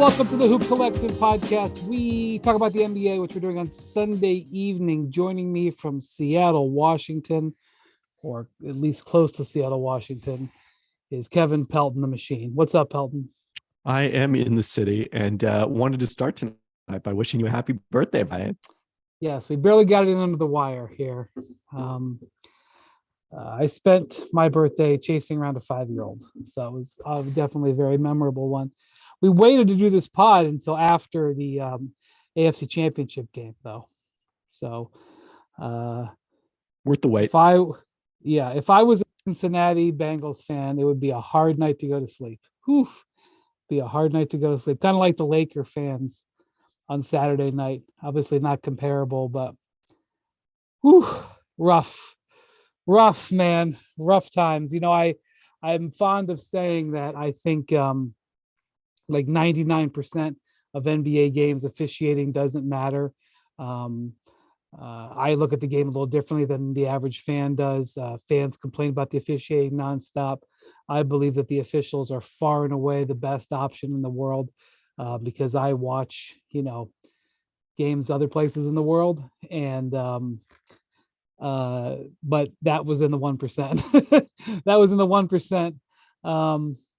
welcome to the Hoop Collective podcast. We talk about the NBA, which we're doing on Sunday evening. Joining me from Seattle, Washington, or at least close to Seattle, Washington, is Kevin Pelton, the Machine. What's up, Pelton? I am in the city and wanted to start tonight by wishing you a happy birthday, Brian. Yes, we barely got it under the wire here. I spent my birthday chasing around a 5-year-old, so it was definitely a very memorable one. We waited to do this pod until after the AFC Championship game, though. So, worth the wait. If I was a Cincinnati Bengals fan, it would be a hard night to go to sleep. Be a hard night to go to sleep. Kind of like the Laker fans on Saturday night. Obviously not comparable, but rough, man. Rough times. You know, I'm fond of saying that I think like 99% of NBA games, officiating doesn't matter. I look at the game a little differently than the average fan does. Fans complain about the officiating nonstop. I believe that the officials are far and away the best option in the world because I watch, games other places in the world. And but that was in the 1%. That was in the 1%.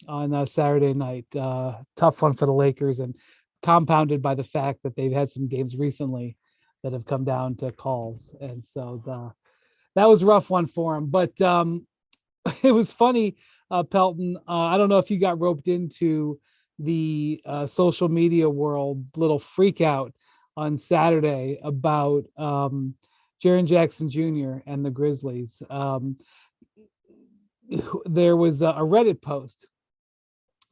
On Saturday night. Tough one for the Lakers, and compounded by the fact that they've had some games recently that have come down to calls. And so that was a rough one for him. But it was funny, Pelton. I don't know if you got roped into the social media world little freak out on Saturday about Jaren Jackson Jr. and the Grizzlies. There was a Reddit post,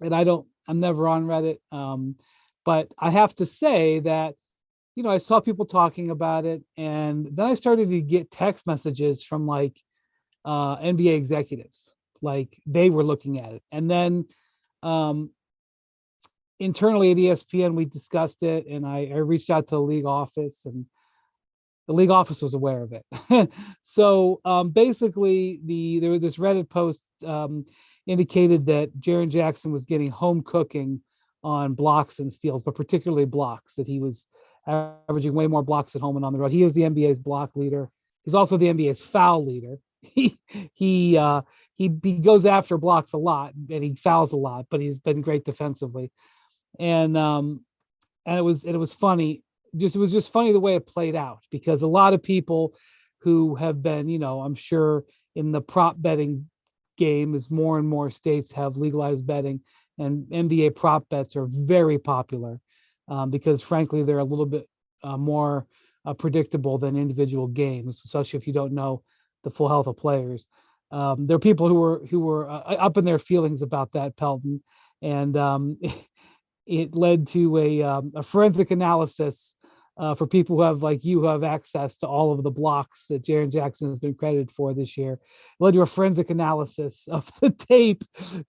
and I'm never on Reddit. But I have to say that, I saw people talking about it, and then I started to get text messages from like NBA executives, like they were looking at it. And then internally at ESPN, we discussed it, and I reached out to the league office, and the league office was aware of it. So basically, there was this Reddit post indicated that Jaren Jackson was getting home cooking on blocks and steals, but particularly blocks, that he was averaging way more blocks at home and on the road. He is the NBA's block leader. He's also the NBA's foul leader. He goes after blocks a lot and he fouls a lot, but he's been great defensively. And it was funny. It was just funny the way it played out, because a lot of people who have been, I'm sure in the prop betting game, as more and more states have legalized betting, and NBA prop bets are very popular because frankly, they're a little bit more predictable than individual games, especially if you don't know the full health of players. There are people who were up in their feelings about that, Pelton, and it led to a forensic analysis for people who have access to all of the blocks that Jaren Jackson has been credited for this year. It led to a forensic analysis of the tape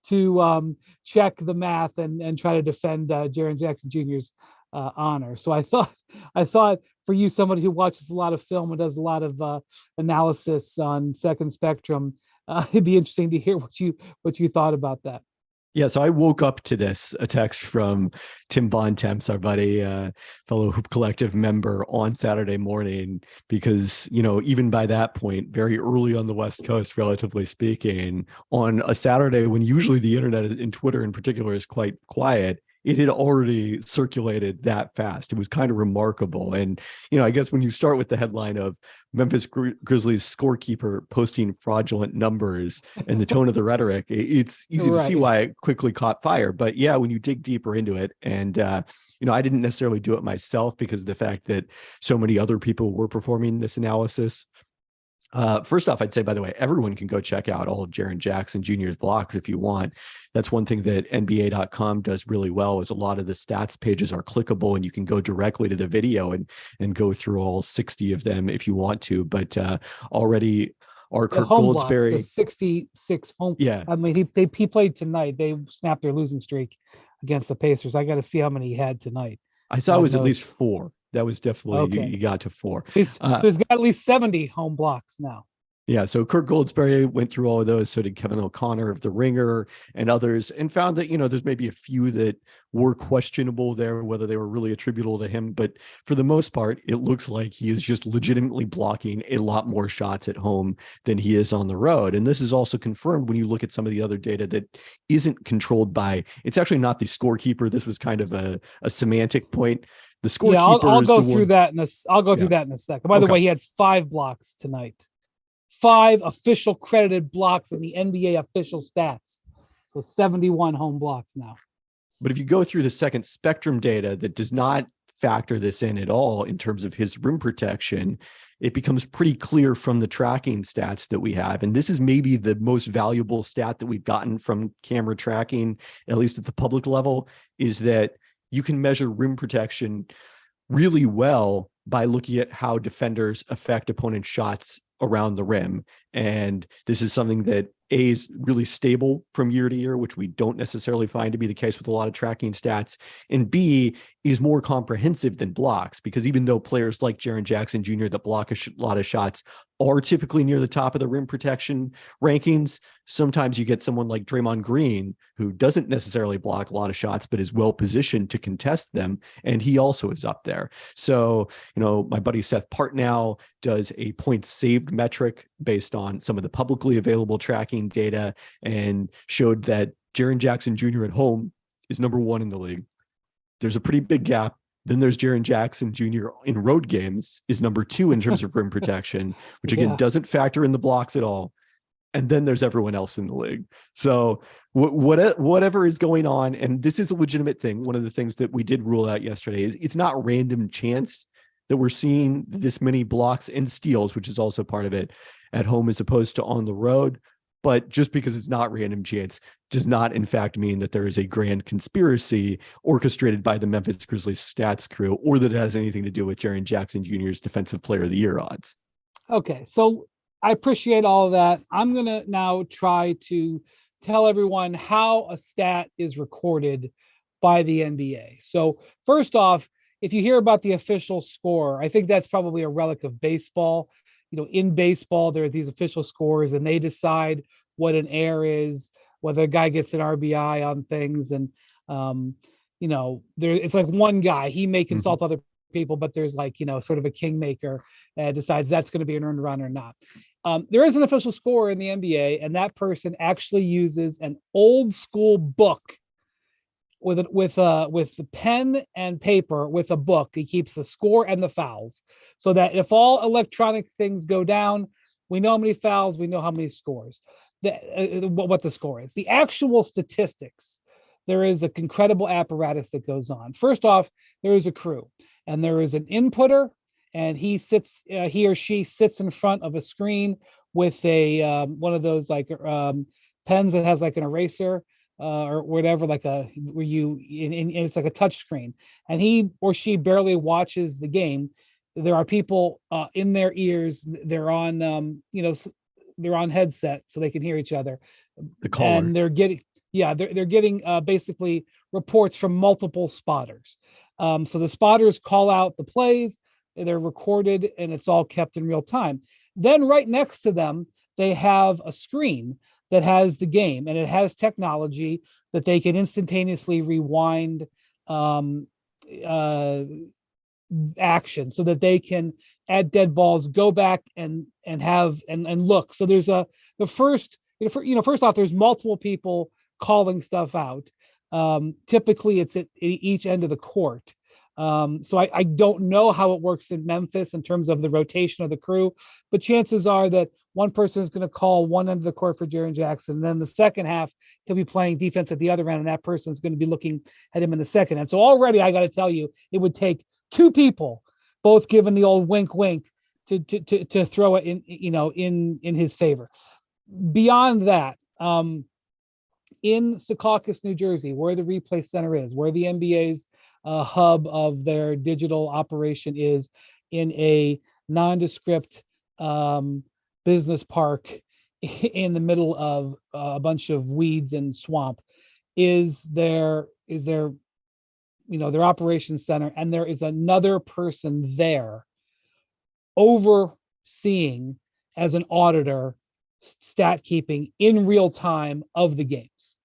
to check the math and try to defend Jaren Jackson Jr.'s honor. So I thought for you, somebody who watches a lot of film and does a lot of analysis on Second Spectrum, it'd be interesting to hear what you thought about that. Yeah, so I woke up to a text from Tim Bontemps, our buddy, fellow Hoop Collective member, on Saturday morning, because, even by that point, very early on the West Coast, relatively speaking, on a Saturday when usually the internet and Twitter in particular is quite quiet, it had already circulated that fast. It was kind of remarkable. And, I guess when you start with the headline of Memphis Grizzlies scorekeeper posting fraudulent numbers and the tone of the rhetoric, it's easy to see why it quickly caught fire. But yeah, when you dig deeper into it, and, I didn't necessarily do it myself because of the fact that so many other people were performing this analysis. First off, I'd say, by the way, everyone can go check out all of Jaren Jackson Jr.'s blocks if you want. That's one thing that NBA.com does really well, is a lot of the stats pages are clickable and you can go directly to the video and go through all 60 of them if you want to. But already our Kirk Goldsberry, 66 home. Yeah. I mean, he played tonight. They snapped their losing streak against the Pacers. I got to see how many he had tonight. I saw it was at least 4. That was definitely, okay. You got to 4. He's got at least 70 home blocks now. Yeah, so Kurt Goldsberry went through all of those. So did Kevin O'Connor of The Ringer and others, and found that, there's maybe a few that were questionable there, whether they were really attributable to him. But for the most part, it looks like he is just legitimately blocking a lot more shots at home than he is on the road. And this is also confirmed when you look at some of the other data that isn't controlled by, it's actually not the scorekeeper. This was kind of a semantic point. The Yeah, scorekeeper I'll is the go through one. that I'll go Yeah. through that in a second. By the Okay. way, he had 5 blocks tonight. 5 official credited blocks in the NBA official stats. So 71 home blocks now. But if you go through the second spectrum data that does not factor this in at all in terms of his rim protection, it becomes pretty clear from the tracking stats that we have. And this is maybe the most valuable stat that we've gotten from camera tracking, at least at the public level, is that you can measure rim protection really well by looking at how defenders affect opponent shots around the rim. And this is something that is really stable from year to year, which we don't necessarily find to be the case with a lot of tracking stats. And B, is more comprehensive than blocks, because even though players like Jaren Jackson Jr. that block a lot of shots are typically near the top of the rim protection rankings, sometimes you get someone like Draymond Green, who doesn't necessarily block a lot of shots, but is well positioned to contest them. And he also is up there. So, my buddy Seth Partnow does a points saved metric based on some of the publicly available tracking data, and showed that Jaren Jackson Jr. at home is number 1 in the league. There's a pretty big gap. Then there's Jaren Jackson Jr. in road games is number 2 in terms of rim protection, which again doesn't factor in the blocks at all. And then there's everyone else in the league. So whatever is going on, and this is a legitimate thing. One of the things that we did rule out yesterday is it's not random chance that we're seeing this many blocks and steals, which is also part of it, at home as opposed to on the road. But just because it's not random chance does not, in fact, mean that there is a grand conspiracy orchestrated by the Memphis Grizzlies stats crew, or that it has anything to do with Jaren Jackson Jr.'s Defensive Player of the Year odds. Okay, so I appreciate all of that. I'm going to now try to tell everyone how a stat is recorded by the NBA. So first off, if you hear about the official score, I think that's probably a relic of baseball. In baseball, there are these official scores and they decide what an error is, whether a guy gets an RBI on things. And, it's like one guy, he may consult other people, but there's sort of a kingmaker that decides that's going to be an earned run or not. There is an official score in the NBA, and that person actually uses an old school book with the pen and paper with a book. He keeps the score and the fouls, so that if all electronic things go down, we know how many fouls, we know how many scores, what the score is. The actual statistics, there is an incredible apparatus that goes on. First off, there is a crew, and there is an inputter, and he or she sits in front of a screen with a one of those pens that has like an eraser or whatever, and it's like a touch screen, and he or she barely watches the game. There are people in their ears. They're on they're on headset so they can hear each other. The caller. And they're getting basically reports from multiple spotters. So the spotters call out the plays, they're recorded, and it's all kept in real time. Then right next to them, they have a screen that has the game, and it has technology that they can instantaneously rewind action, so that they can add dead balls, go back and look. So there's first off, there's multiple people calling stuff out. Typically it's at each end of the court. So I don't know how it works in Memphis in terms of the rotation of the crew, but chances are that one person is going to call one end of the court for Jaren Jackson. And then the second half, he'll be playing defense at the other end, and that person is going to be looking at him in the second end. So already I got to tell you, it would take 2 people, both given the old wink, wink, to throw it in his favor. Beyond that, in Secaucus, New Jersey, where the replay center is, where the NBA's hub of their digital operation is, in a nondescript business park in the middle of a bunch of weeds and swamp, is their operations center, and there is another person there overseeing as an auditor, stat keeping in real time of the games.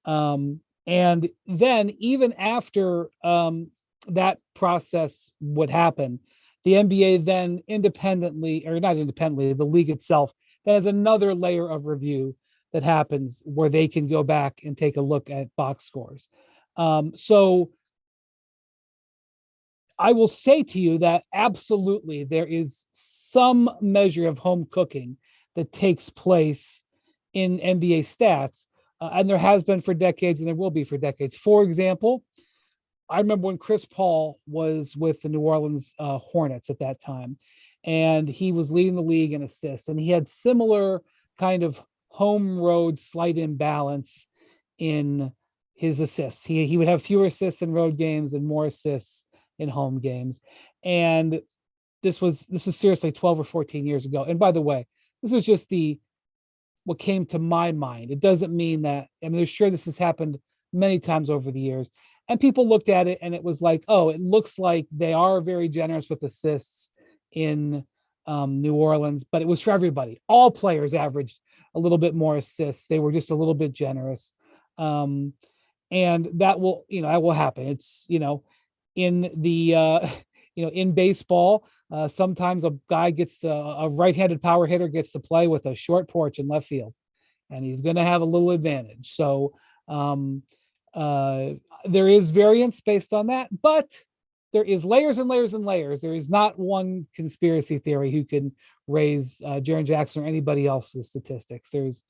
And then even after that process would happen, the NBA then independently, or not independently, the league itself, then has another layer of review that happens where they can go back and take a look at box scores. So I will say to you that absolutely there is some measure of home cooking that takes place in NBA stats, and there has been for decades, and there will be for decades. For example, I remember when Chris Paul was with the New Orleans Hornets at that time, and he was leading the league in assists, and he had similar kind of home road slight imbalance in his assists. He would have fewer assists in road games and more assists in home games. And this was seriously 12 or 14 years ago. And by the way, this was just what came to my mind. It doesn't mean that, I mean, sure this has happened many times over the years. And people looked at it and it was like, oh, it looks like they are very generous with assists in New Orleans, but it was for everybody. All players averaged a little bit more assists. They were just a little bit generous. And that will happen. It's, in the, in baseball, sometimes a guy a right-handed power hitter gets to play with a short porch in left field, and he's going to have a little advantage. So there is variance based on that, but there is layers and layers and layers. There is not one conspiracy theory who can raise Jaren Jackson or anybody else's statistics. There's,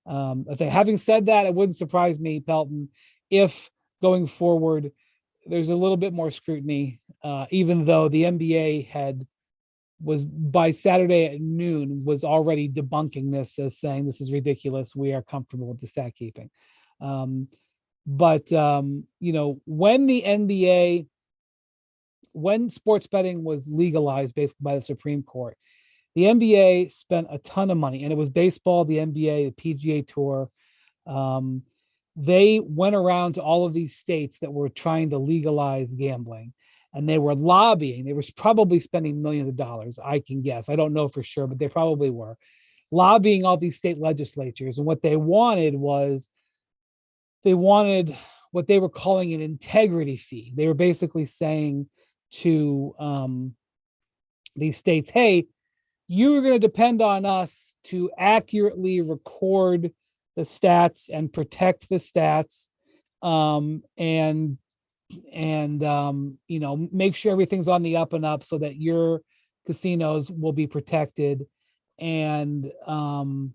having said that, it wouldn't surprise me, Pelton, if going forward, there's a little bit more scrutiny, even though the NBA was by Saturday at noon was already debunking this as saying this is ridiculous. We are comfortable with the stat keeping. But when sports betting was legalized basically by the Supreme Court, the NBA spent a ton of money, and it was baseball, the NBA, the PGA Tour. They went around to all of these states that were trying to legalize gambling, and they were lobbying. They were probably spending millions of dollars, I can guess. I don't know for sure, but they probably were lobbying all these state legislatures. And what they wanted was what they were calling an integrity fee. They were basically saying to these states, hey, you're going to depend on us to accurately record the stats and protect the stats, and make sure everything's on the up and up so that your casinos will be protected. And we're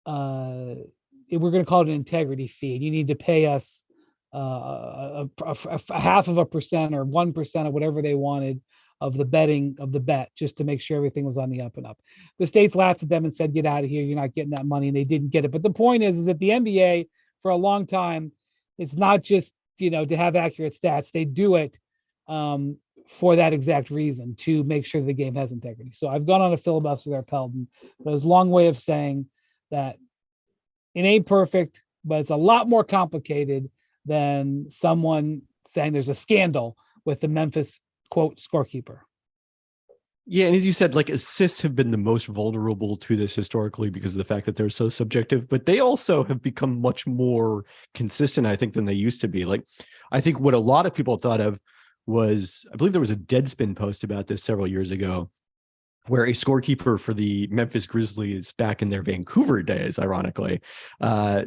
going to call it an integrity fee. You need to pay us a 0.5% or 1% of whatever they wanted of the bet, just to make sure everything was on the up and up. The states laughed at them and said, get out of here. You're not getting that money. And they didn't get it. But the point is that the NBA for a long time, it's not just, to have accurate stats. They do it for that exact reason, to make sure the game has integrity. So I've gone on a filibuster there, Pelton. But it's a long way of saying that it ain't perfect, but it's a lot more complicated than someone saying there's a scandal with the Memphis quote scorekeeper. Yeah, and as you said, like assists have been the most vulnerable to this historically because of the fact that they're so subjective, but they also have become much more consistent, I think, than they used to be. Like, I think what a lot of people thought of was, I believe there was a Deadspin post about this several years ago, where a scorekeeper for the Memphis Grizzlies back in their Vancouver days, ironically,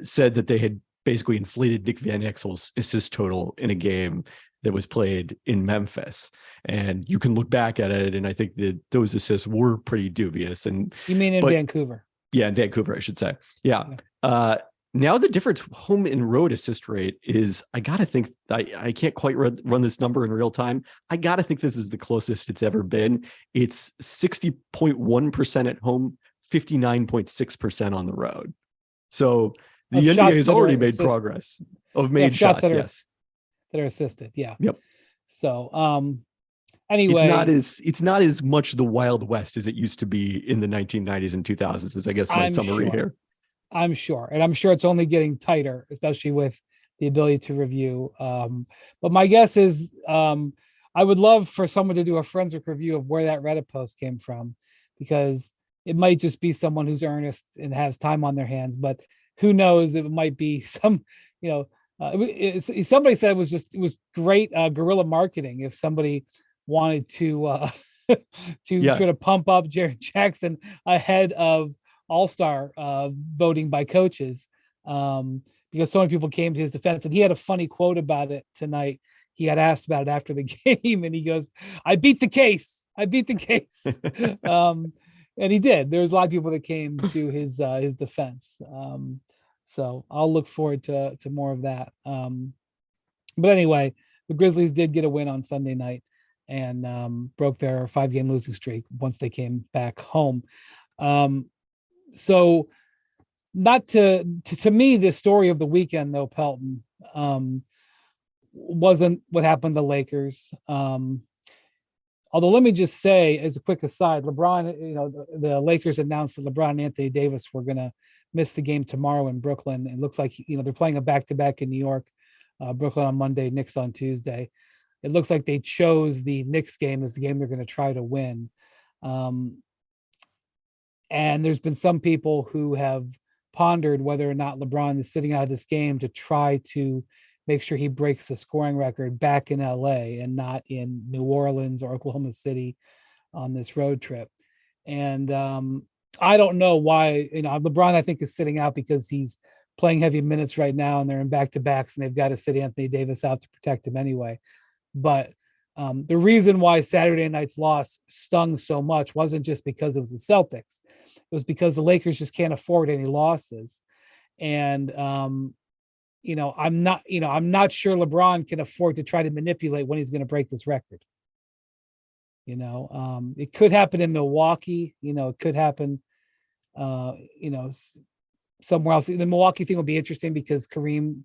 said that they had basically inflated Nick Van Exel's assist total in a game that was played in Memphis. And you can look back at it, and I think that those assists were pretty dubious. And you mean in Vancouver? Yeah, in Vancouver, I should say. Yeah. Now the difference home and road assist rate is, I got to think, I can't quite run this number in real time. I got to think this is the closest it's ever been. It's 60.1% at home, 59.6% on the road. So the NBA has already made progress of made shots, yes. That are assisted. Yeah. Yep. So anyway, it's not as much the Wild West as it used to be in the 1990s and 2000s, is I guess my summary here. I'm sure. And I'm sure it's only getting tighter, especially with the ability to review. But my guess is I would love for someone to do a forensic review of where that Reddit post came from, because it might just be someone who's earnest and has time on their hands, but who knows? It might be some, you know, somebody said it was great guerrilla marketing if somebody wanted to to Yeah. try to pump up Jaren Jackson ahead of All-Star voting by coaches, because so many people came to his defense, and he had a funny quote about it tonight. He got asked about it after the game, and he goes, "I beat the case. I beat the case." And he did. There was a lot of people that came to his defense. So I'll look forward to more of that. But anyway, the Grizzlies did get a win on Sunday night and broke their 5-game losing streak once they came back home. So not to me, the story of the weekend though, Pelton, wasn't what happened to Lakers. Although let me just say, as a quick aside, LeBron, the Lakers announced that LeBron and Anthony Davis were going to miss the game tomorrow in Brooklyn. It looks like, they're playing a back-to-back in New York, Brooklyn on Monday, Knicks on Tuesday. It looks like they chose the Knicks game as the game they're going to try to win. And there's been some people who have pondered whether or not LeBron is sitting out of this game to try to make sure he breaks the scoring record back in LA and not in New Orleans or Oklahoma City on this road trip. And I don't know why, LeBron, I think, is sitting out because he's playing heavy minutes right now and they're in back-to-backs and they've got to sit Anthony Davis out to protect him anyway. But the reason why Saturday night's loss stung so much wasn't just because it was the Celtics. It was because the Lakers just can't afford any losses. And I'm not sure LeBron can afford to try to manipulate when he's going to break this record. It could happen in Milwaukee. It could happen, somewhere else. The Milwaukee thing will be interesting because Kareem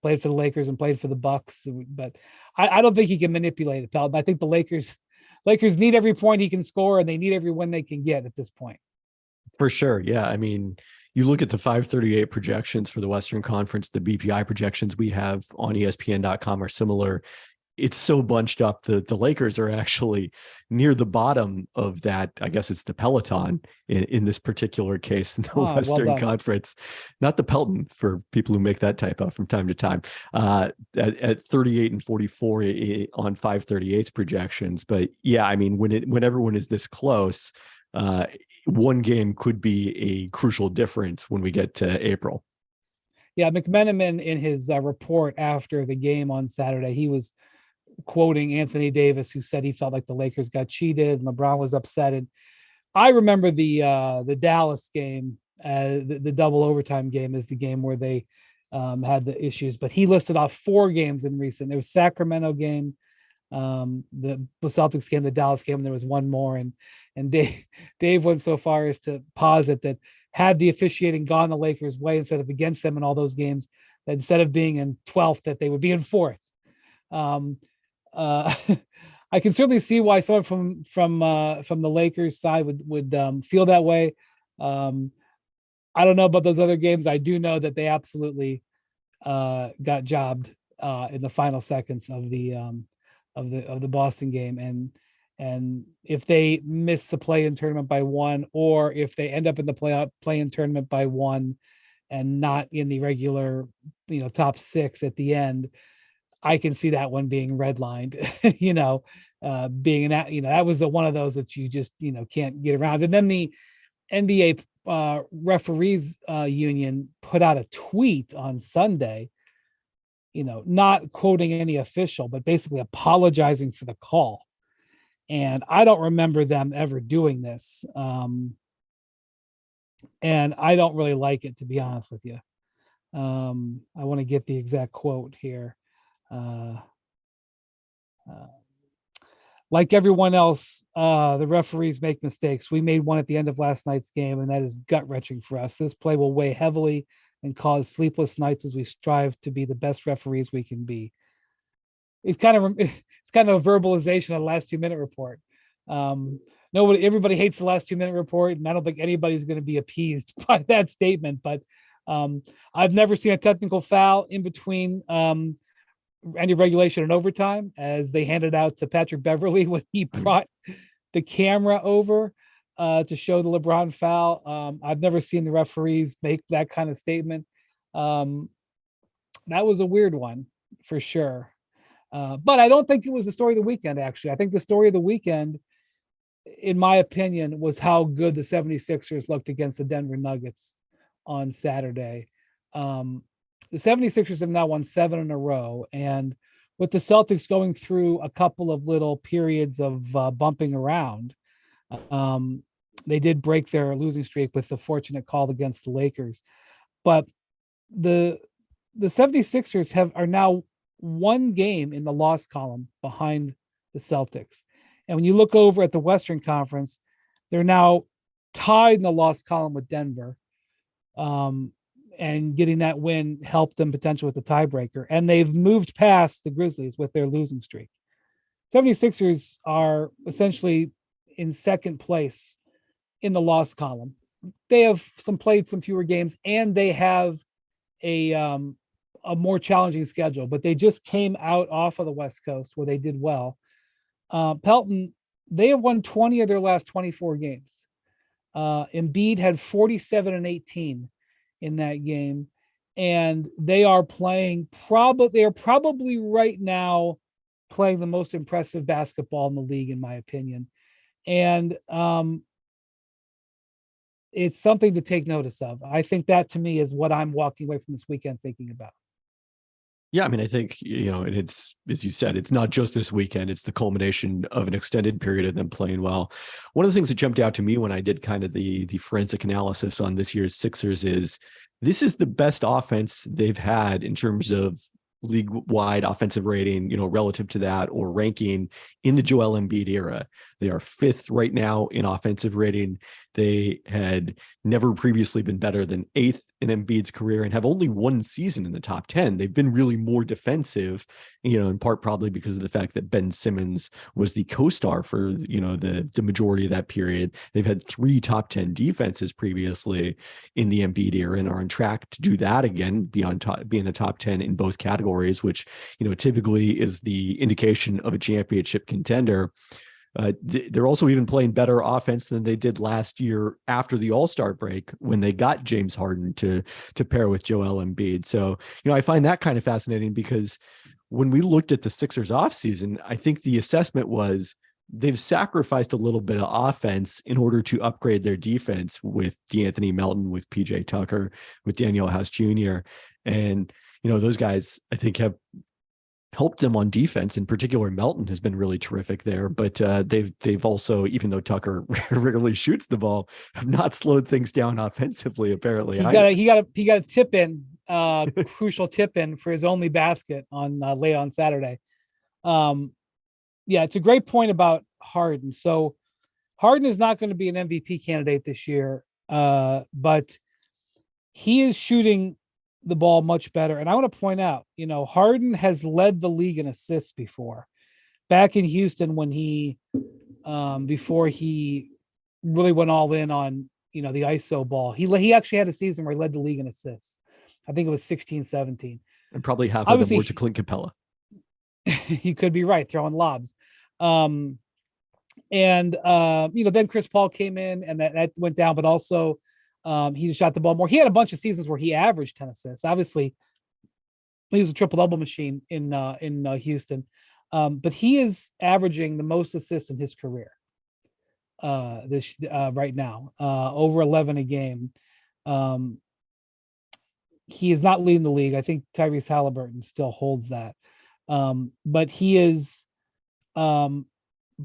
played for the Lakers and played for the Bucks, but I don't think he can manipulate it, pal. I think the Lakers need every point he can score, and they need every win they can get at this point. For sure. Yeah. I mean, you look at the 538 projections for the Western Conference, the BPI projections we have on ESPN.com are similar. It's so bunched up. The Lakers are actually near the bottom of that. I guess it's the Peloton in this particular case in the Western Conference, not the Pelton for people who make that typo from time to time, at 38 and 44 on 538's projections. But yeah, I mean, when everyone is this close, one game could be a crucial difference when we get to April. Yeah, McMenamin in his report after the game on Saturday, he was quoting Anthony Davis, who said he felt like the Lakers got cheated and LeBron was upset. And I remember the Dallas game, the double overtime game, is the game where they had the issues. But he listed off 4 games in recent. There was Sacramento game, the Celtics game, the Dallas game, and there was one more. And Dave went so far as to posit that had the officiating gone the Lakers' way instead of against them in all those games, that instead of being in 12th, that they would be in 4th. I can certainly see why someone from the Lakers side would feel that way. I don't know about those other games. I do know that they absolutely got jobbed in the final seconds of the Boston game, and if they miss the play-in tournament by 1, or if they end up in the play-in tournament by 1 and not in the regular top 6 at the end, I can see that one being redlined, being that was one of those that you just can't get around. And then the NBA referees union put out a tweet on Sunday, not quoting any official, but basically apologizing for the call. And I don't remember them ever doing this. And I don't really like it, to be honest with you. I want to get the exact quote here. Like everyone else, the referees make mistakes. We made one at the end of last night's game, and that is gut-wrenching for us. This play will weigh heavily and cause sleepless nights as we strive to be the best referees we can be. It's kind of a verbalization of the last 2-minute report. Everybody hates the last 2-minute report, and I don't think anybody's going to be appeased by that statement. But I've never seen a technical foul in between any regulation and overtime, as they handed out to Patrick Beverley when he brought the camera over. to show the LeBron foul. I've never seen the referees make that kind of statement. Um, that was a weird one for sure. But I don't think it was the story of the weekend, actually. I think the story of the weekend, in my opinion, was how good the 76ers looked against the Denver Nuggets on Saturday. Um, the 76ers have now won 7 in a row. And with the Celtics going through a couple of little periods of bumping around, um, they did break their losing streak with the fortunate call against the Lakers. But the 76ers are now one game in the loss column behind the Celtics. And when you look over at the Western Conference, they're now tied in the loss column with Denver. And getting that win helped them potentially with the tiebreaker. And they've moved past the Grizzlies with their losing streak. 76ers are essentially in second place in the loss column. They have played some fewer games, and they have a more challenging schedule, but they just came out off of the West Coast where they did well. Pelton, they have won 20 of their last 24 games. Embiid had 47 and 18 in that game, and they are probably right now playing the most impressive basketball in the league, in my opinion. And it's something to take notice of. I think that, to me, is what I'm walking away from this weekend thinking about. Yeah, I mean, I think, and it's, as you said, it's not just this weekend, it's the culmination of an extended period of them playing well. One of the things that jumped out to me when I did kind of the forensic analysis on this year's Sixers is this is the best offense they've had in terms of league-wide offensive rating, relative to that, or ranking in the Joel Embiid era. They are fifth right now in offensive rating. They had never previously been better than eighth in Embiid's career and have only one season in the top 10. They've been really more defensive, in part probably because of the fact that Ben Simmons was the co-star for, the majority of that period. They've had 3 top 10 defenses previously in the Embiid era and are on track to do that again, be in the top 10 in both categories, which, typically is the indication of a championship contender. They're also even playing better offense than they did last year after the All-Star break when they got James Harden to pair with Joel Embiid. So, I find that kind of fascinating because when we looked at the Sixers offseason, I think the assessment was they've sacrificed a little bit of offense in order to upgrade their defense with DeAnthony Melton, with PJ Tucker, with Daniel House Jr. And, those guys, I think, have helped them on defense. In particular, Melton has been really terrific there, but they've also, even though Tucker rarely shoots the ball, have not slowed things down offensively. Apparently, he got a tip in, crucial tip in for his only basket on late on Saturday. Yeah, it's a great point about Harden. So Harden is not going to be an MVP candidate this year, but he is shooting the ball much better. And I want to point out, Harden has led the league in assists before. Back in Houston, when he before he really went all in on, the ISO ball, he actually had a season where he led the league in assists. I think it was 16-17. And probably half of them were to Clint Capella. You could be right, throwing lobs. Then Chris Paul came in and that went down, but also he just shot the ball more. He had a bunch of seasons where he averaged 10 assists. Obviously, he was a triple-double machine in Houston. But he is averaging the most assists in his career right now, over 11 a game. He is not leading the league. I think Tyrese Halliburton still holds that. But he is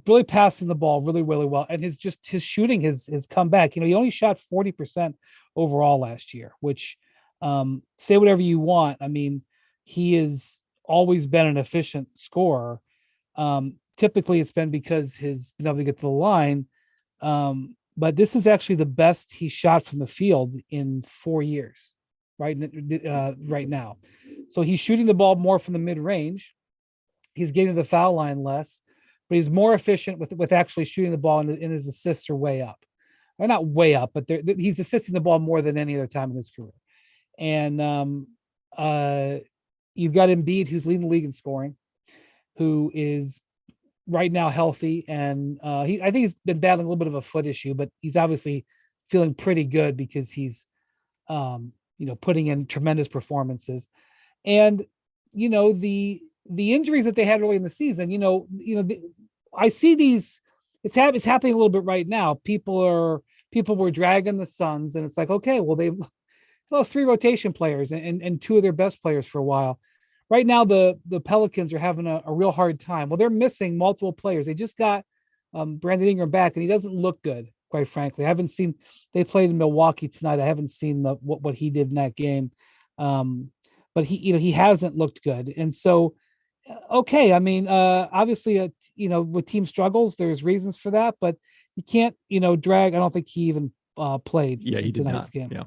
really passing the ball really, really well. And his shooting has come back. He only shot 40% overall last year, which say whatever you want. I mean, he has always been an efficient scorer. Typically it's been because he's been able to get to the line. But this is actually the best he shot from the field in 4 years, right now. So he's shooting the ball more from the mid-range. He's getting to the foul line less, but he's more efficient with actually shooting the ball, and his assists are way up. Or not way up, but he's assisting the ball more than any other time in his career. And you've got Embiid, who's leading the league in scoring, who is right now healthy, and I think he's been battling a little bit of a foot issue, but he's obviously feeling pretty good because he's putting in tremendous performances. And the injuries that they had early in the season, I see these. It's happening a little bit right now. People were dragging the Suns, and it's like, okay, well, they've lost three rotation players and two of their best players for a while. Right now, the Pelicans are having a real hard time. Well, they're missing multiple players. They just got Brandon Ingram back, and he doesn't look good, quite frankly. I haven't seen. They played in Milwaukee tonight. I haven't seen what he did in that game, but he hasn't looked good. And so, okay, I mean, obviously, with team struggles, there's reasons for that, but you can't, drag. I don't think he even played Yeah, he in did tonight's not. game. Yeah.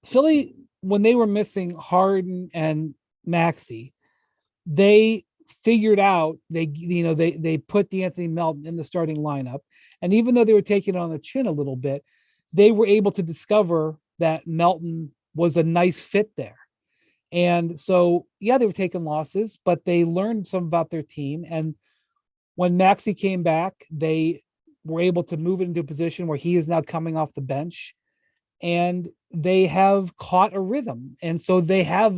Philly, when they were missing Harden and Maxey, they figured out they put D'Anthony Melton in the starting lineup, and even though they were taking it on the chin a little bit, they were able to discover that Melton was a nice fit there. And so, yeah, they were taking losses, but they learned some about their team. And when Maxey came back, they were able to move it into a position where he is now coming off the bench, and they have caught a rhythm. And so they have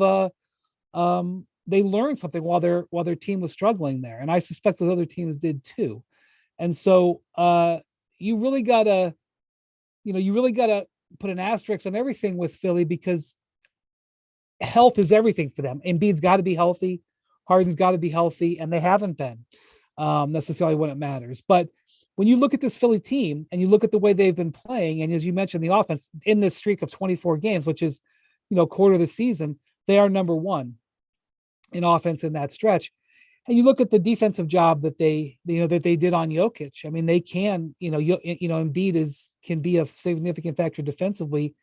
they learned something while their team was struggling there. And I suspect those other teams did too. And so you really gotta put an asterisk on everything with Philly, because health is everything for them. Embiid's got to be healthy, Harden's got to be healthy, and they haven't been necessarily when it matters. But when you look at this Philly team and you look at the way they've been playing, and as you mentioned, the offense in this streak of 24 games, which is quarter of the season, they are number one in offense in that stretch. And you look at the defensive job that they did on Jokic. I mean, they can, Embiid can be a significant factor defensively.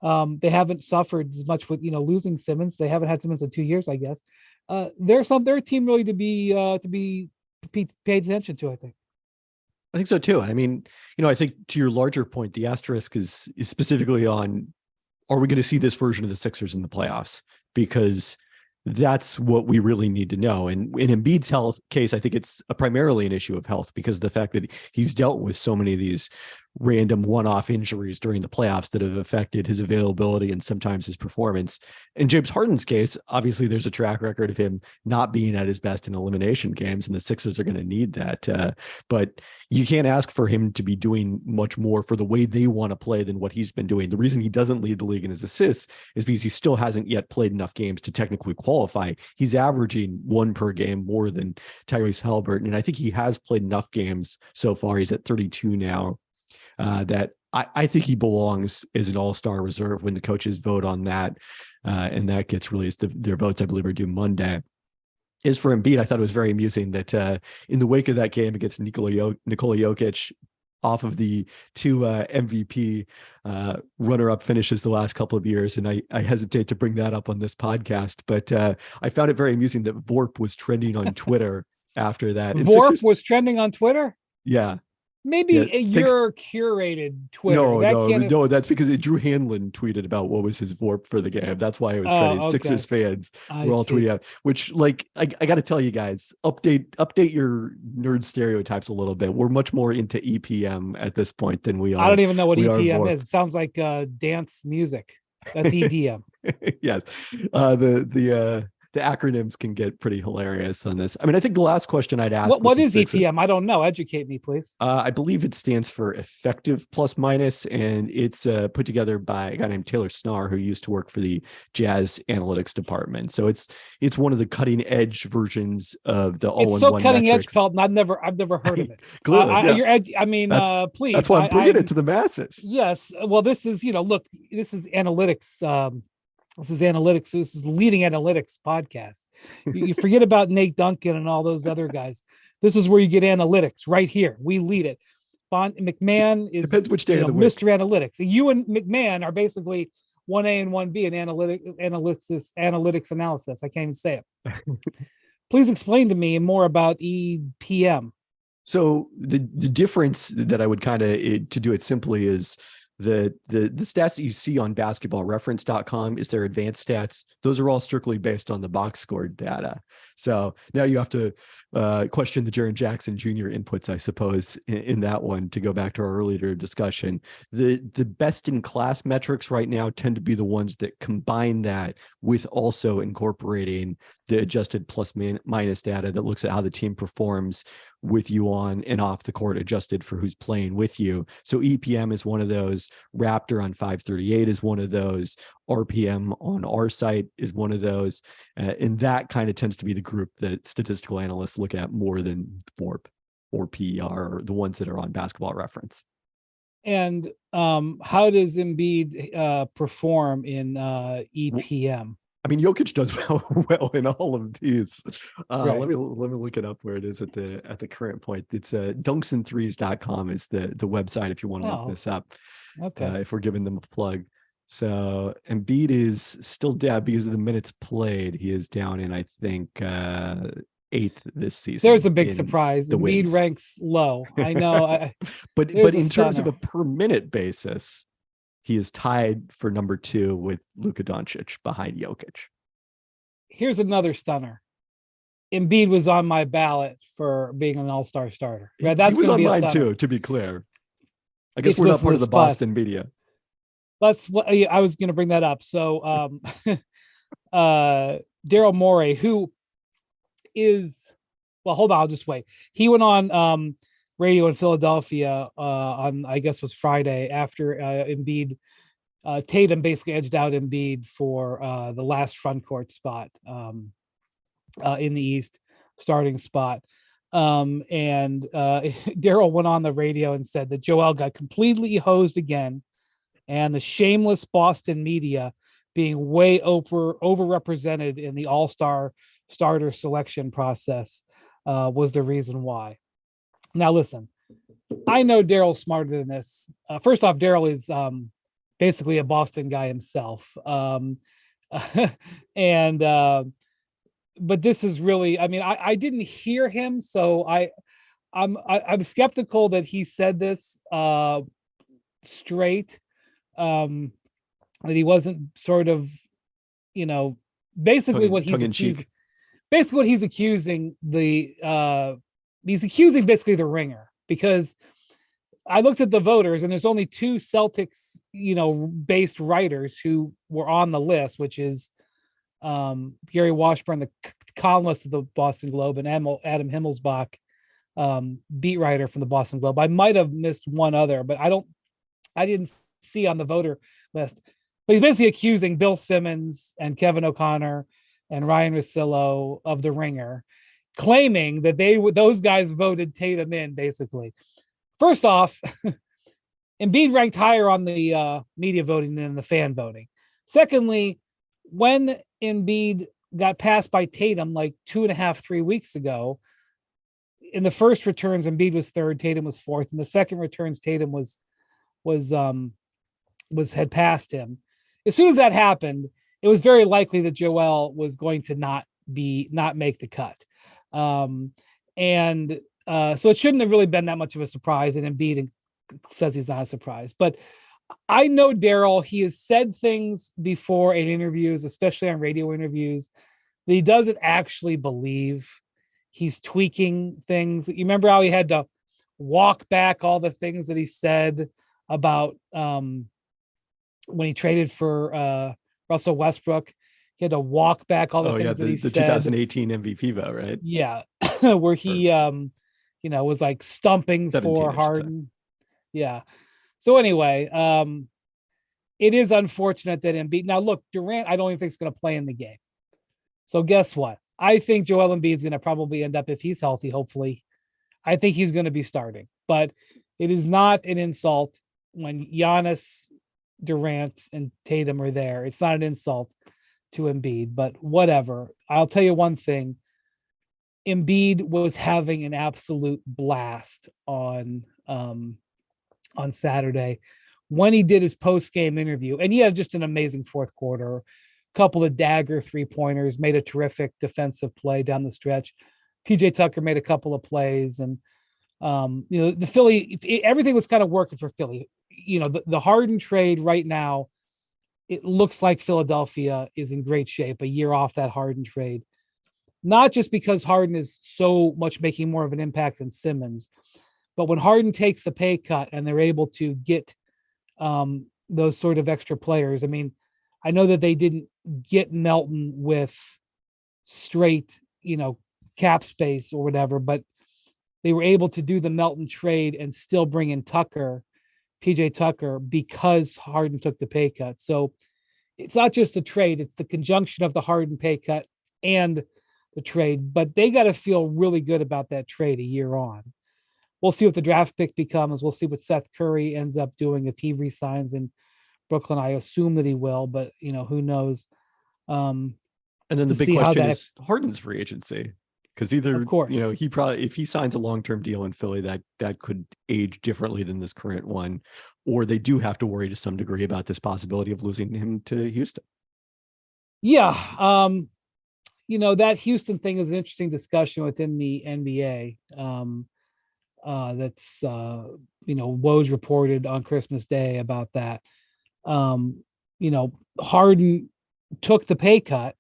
They haven't suffered as much with losing Simmons. They haven't had Simmons in 2 years, I guess. They're a team really to be paid attention to, I think. I think so too. I mean, I think to your larger point, the asterisk is specifically on, are we going to see this version of the Sixers in the playoffs? Because that's what we really need to know. And in Embiid's health case, I think it's primarily an issue of health, because of the fact that he's dealt with so many of these random one-off injuries during the playoffs that have affected his availability and sometimes his performance. In James Harden's case, obviously there's a track record of him not being at his best in elimination games, and the Sixers are going to need that. But you can't ask for him to be doing much more for the way they want to play than what he's been doing. The reason he doesn't lead the league in his assists is because he still hasn't yet played enough games to technically qualify. He's averaging one per game more than Tyrese Haliburton, and I think he has played enough games so far. He's at 32 now. That I think he belongs as an all-star reserve when the coaches vote on that. And that gets released. Their votes, I believe, are due Monday. As for Embiid, I thought it was very amusing that in the wake of that game against Nikola Jokic, off of the two MVP runner-up finishes the last couple of years, and I hesitate to bring that up on this podcast, but I found it very amusing that Vorp was trending on Twitter after that. Vorp was trending on Twitter? Yeah. Maybe your curated Twitter. No, that's because Drew Hanlon tweeted about what was his VORP for the game. That's why it was trending. Okay. Sixers fans were all tweeting out, which, like, I got to tell you guys, update your nerd stereotypes a little bit. We're much more into EPM at this point than we are. I don't even know what EPM is. It sounds like dance music. That's EDM. Yes. The acronyms can get pretty hilarious on this. I mean, I think the last question I'd ask. What is EPM? I don't know. Educate me, please. I believe it stands for effective plus minus, and it's put together by a guy named Taylor Snar, who used to work for the Jazz analytics department. So it's one of the cutting edge versions of the all-in-one. It's so cutting edge, Pelton. I've never heard of it. Clearly, please. That's why I'm bringing it to the masses. Yes. Well, this is look, this is analytics. This is analytics. This is leading analytics podcast. You forget about Nate Duncan and all those other guys. This is where you get analytics right here. We lead it. McMahon is depends which day of the week. Mr. Analytics. You and McMahon are basically 1A and 1B in analytics analysis. I can't even say it. Please explain to me more about EPM. So the difference that I would kind of, to do it simply, is The stats that you see on basketballreference.com is their advanced stats. Those are all strictly based on the box score data. So now you have to question the Jaren Jackson Jr. inputs, I suppose, in that one, to go back to our earlier discussion. The best in class metrics right now tend to be the ones that combine that with also incorporating the adjusted plus minus data that looks at how the team performs with you on and off the court, adjusted for who's playing with you. So EPM is one of those. Raptor on 538 is one of those. RPM on our site is one of those. And that kind of tends to be the group that statistical analysts look at more than FORP or PER, or the ones that are on Basketball Reference. And how does Embiid perform in EPM? I mean, Jokic does well in all of these. Right. Let me look it up where it is at the current point. It's dunksandthrees.com is the website if you want to look this up. Okay. If we're giving them a plug. So Embiid is still down because of the minutes played. He is down in, I think, 8th this season. There's a big surprise. Embiid ranks low. I know. but in terms of a per minute basis, he is tied for number 2 with Luka Doncic behind Jokic. Here's another stunner. Embiid was on my ballot for being an all-star starter. Yeah, that's he was on mine too, to be clear. I guess we're not part of the Boston media. That's what I was going to bring that up. So Daryl Morey, who is, well, hold on, I'll just wait. He went on radio in Philadelphia on, I guess was Friday, after Embiid, Tatum basically edged out Embiid for the last front court spot in the East, starting spot. And Daryl went on the radio and said that Joel got completely hosed again, and the shameless Boston media being way overrepresented in the all-star starter selection process was the reason why. Now, listen, I know Daryl's smarter than this. First off, Daryl is basically a Boston guy himself. But this is really, I mean, I didn't hear him, so I'm skeptical that he said this straight, that he wasn't sort of, basically what he's accusing. Basically what he's accusing he's accusing basically the Ringer, because I looked at the voters and there's only 2 Celtics, based writers who were on the list, which is Gary Washburn, the columnist of the Boston Globe, and Adam Himmelsbach, beat writer from the Boston Globe. I might have missed one other, but I didn't see on the voter list. But he's basically accusing Bill Simmons and Kevin O'Connor and Ryan Russillo of the Ringer, claiming that those guys voted Tatum in, basically. First off, Embiid ranked higher on the media voting than the fan voting. Secondly, when Embiid got passed by Tatum like 2.5, 3 weeks ago, in the first returns, Embiid was 3rd, Tatum was 4th. In the second returns, Tatum had passed him. As soon as that happened, it was very likely that Joel was going to not make the cut. So it shouldn't have really been that much of a surprise. And Embiid says he's not a surprise, but I know Daryl, he has said things before in interviews, especially on radio interviews, that he doesn't actually believe. He's tweaking things. You remember how he had to walk back all the things that he said about when he traded for Russell Westbrook. He had to walk back all the things that he said. The 2018 MVP vote, right? Yeah. Where he was like stumping for Harden. Yeah. So anyway, it is unfortunate that Embiid. Now look, Durant, I don't even think is going to play in the game. So guess what? I think Joel Embiid is going to probably end up, if he's healthy, hopefully, I think he's going to be starting. But it is not an insult when Giannis, Durant, and Tatum are there. It's not an insult to Embiid, but whatever. I'll tell you one thing. Embiid was having an absolute blast on Saturday when he did his post-game interview, and he had just an amazing fourth quarter, a couple of dagger 3-pointers, made a terrific defensive play down the stretch. PJ Tucker made a couple of plays, and the Philly, everything was kind of working for Philly. the Harden trade right now, it looks like Philadelphia is in great shape a year off that Harden trade. Not just because Harden is so much making more of an impact than Simmons, but when Harden takes the pay cut and they're able to get those sort of extra players. I mean, I know that they didn't get Melton with straight, cap space or whatever, but they were able to do the Melton trade and still bring in PJ Tucker, because Harden took the pay cut. So it's not just the trade, it's the conjunction of the Harden pay cut and the trade, but they got to feel really good about that trade a year on. We'll see what the draft pick becomes. We'll see what Seth Curry ends up doing if he resigns in Brooklyn. I assume that he will, but who knows? And then the big question is Harden's free agency, because either, of course, he probably, if he signs a long-term deal in Philly, that could age differently than this current one, or they do have to worry to some degree about this possibility of losing him to Houston. Yeah. That Houston thing is an interesting discussion within the NBA. That's Woj reported on Christmas Day about that. Harden took the pay cut,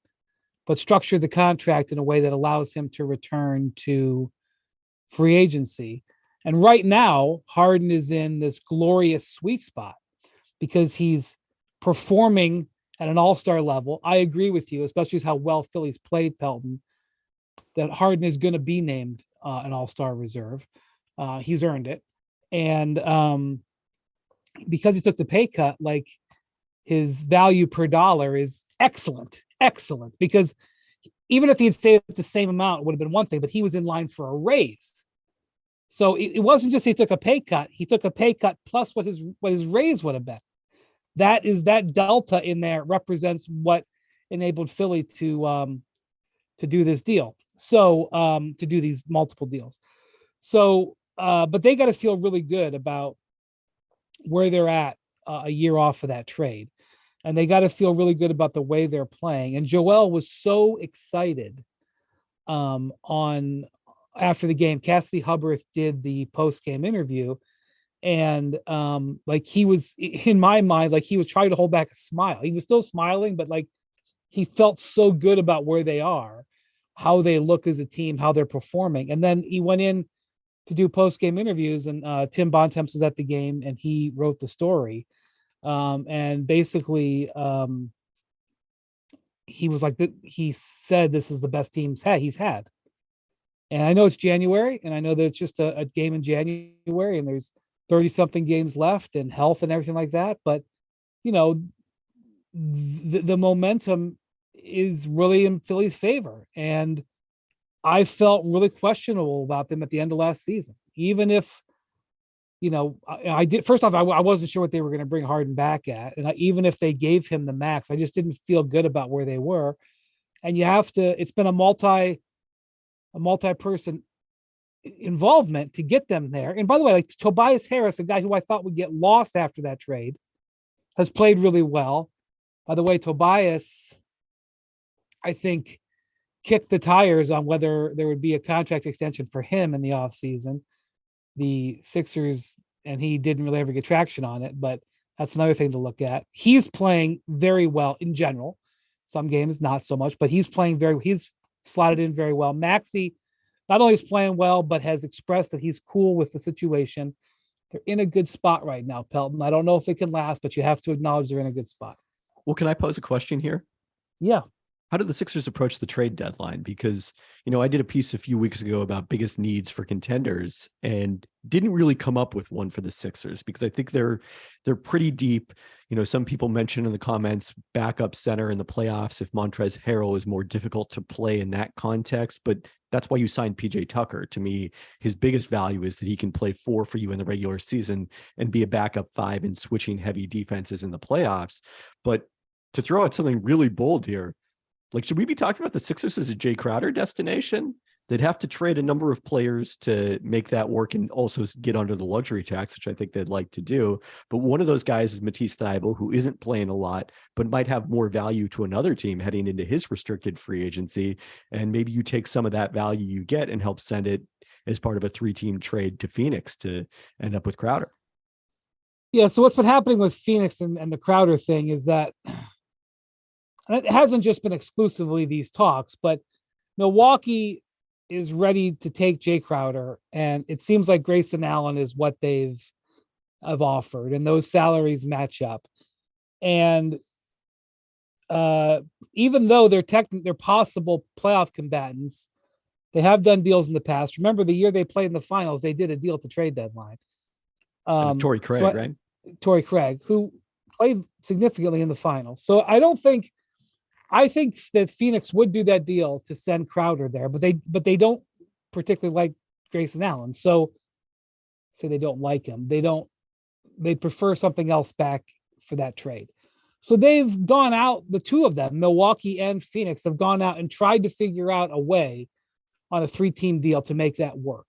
but structured the contract in a way that allows him to return to free agency. And right now, Harden is in this glorious sweet spot because he's performing at an all-star level. I agree with you, especially with how well Philly's played, Pelton, that Harden is going to be named an all-star reserve. He's earned it. And because he took the pay cut, like, his value per dollar is excellent, because even if he had stayed at the same amount, it would have been one thing, but he was in line for a raise. So it wasn't just he took a pay cut, he took a pay cut plus what his raise would have been. That delta in there represents what enabled Philly to do this deal. So to do these multiple deals. So, but they got to feel really good about where they're at a year off of that trade. And they got to feel really good about the way they're playing. And Joel was so excited after the game. Cassidy Hubbarth did the post-game interview. And he was, in my mind, he was trying to hold back a smile. He was still smiling, but he felt so good about where they are, how they look as a team, how they're performing. And then he went in to do post-game interviews, and Tim Bontemps was at the game and he wrote the story. And basically, he was he said this is the best he's had. And I know it's January, and I know that it's just a game in January, and there's 30 something games left, and health and everything like that. But, the momentum is really in Philly's favor. And I felt really questionable about them at the end of last season, even if, I did. First off, I wasn't sure what they were going to bring Harden back at. And even if they gave him the max, I just didn't feel good about where they were. And it's been a multi-person involvement to get them there. And by the way, Tobias Harris, a guy who I thought would get lost after that trade, has played really well. By the way, Tobias, I think, kicked the tires on whether there would be a contract extension for him in the offseason. The Sixers, and he didn't really ever get traction on it, but that's another thing to look at. He's playing very well in general. Some games, not so much, but he's slotted in very well. Maxey not only is playing well, but has expressed that he's cool with the situation. They're in a good spot right now, Pelton. I don't know if it can last, but you have to acknowledge they're in a good spot. Well, can I pose a question here? Yeah. How did the Sixers approach the trade deadline? Because, I did a piece a few weeks ago about biggest needs for contenders and didn't really come up with one for the Sixers, because I think they're pretty deep. Some people mentioned in the comments backup center in the playoffs if Montrezl Harrell is more difficult to play in that context, but that's why you signed PJ Tucker. To me, his biggest value is that he can play 4 for you in the regular season and be a backup 5 in switching heavy defenses in the playoffs. But to throw out something really bold here, should we be talking about the Sixers as a Jay Crowder destination? They'd have to trade a number of players to make that work and also get under the luxury tax, which I think they'd like to do. But one of those guys is Matisse Thybulle, who isn't playing a lot, but might have more value to another team heading into his restricted free agency. And maybe you take some of that value you get and help send it as part of a 3-team trade to Phoenix to end up with Crowder. Yeah. So what's been happening with Phoenix and the Crowder thing is that it hasn't just been exclusively these talks, but Milwaukee is ready to take Jay Crowder, and it seems like Grayson Allen is what they've have offered, and those salaries match up. And uh, even though they're possible playoff combatants, they have done deals in the past. Remember the year they played in the finals, they did a deal at the trade deadline. It was Torrey So Craig, right? Torrey Craig, who played significantly in the finals. So I think that Phoenix would do that deal to send Crowder there, but they don't particularly like Grayson Allen. So say they don't like him. They prefer something else back for that trade. So they've gone out, the two of them, Milwaukee and Phoenix, have gone out and tried to figure out a way on a 3-team deal to make that work.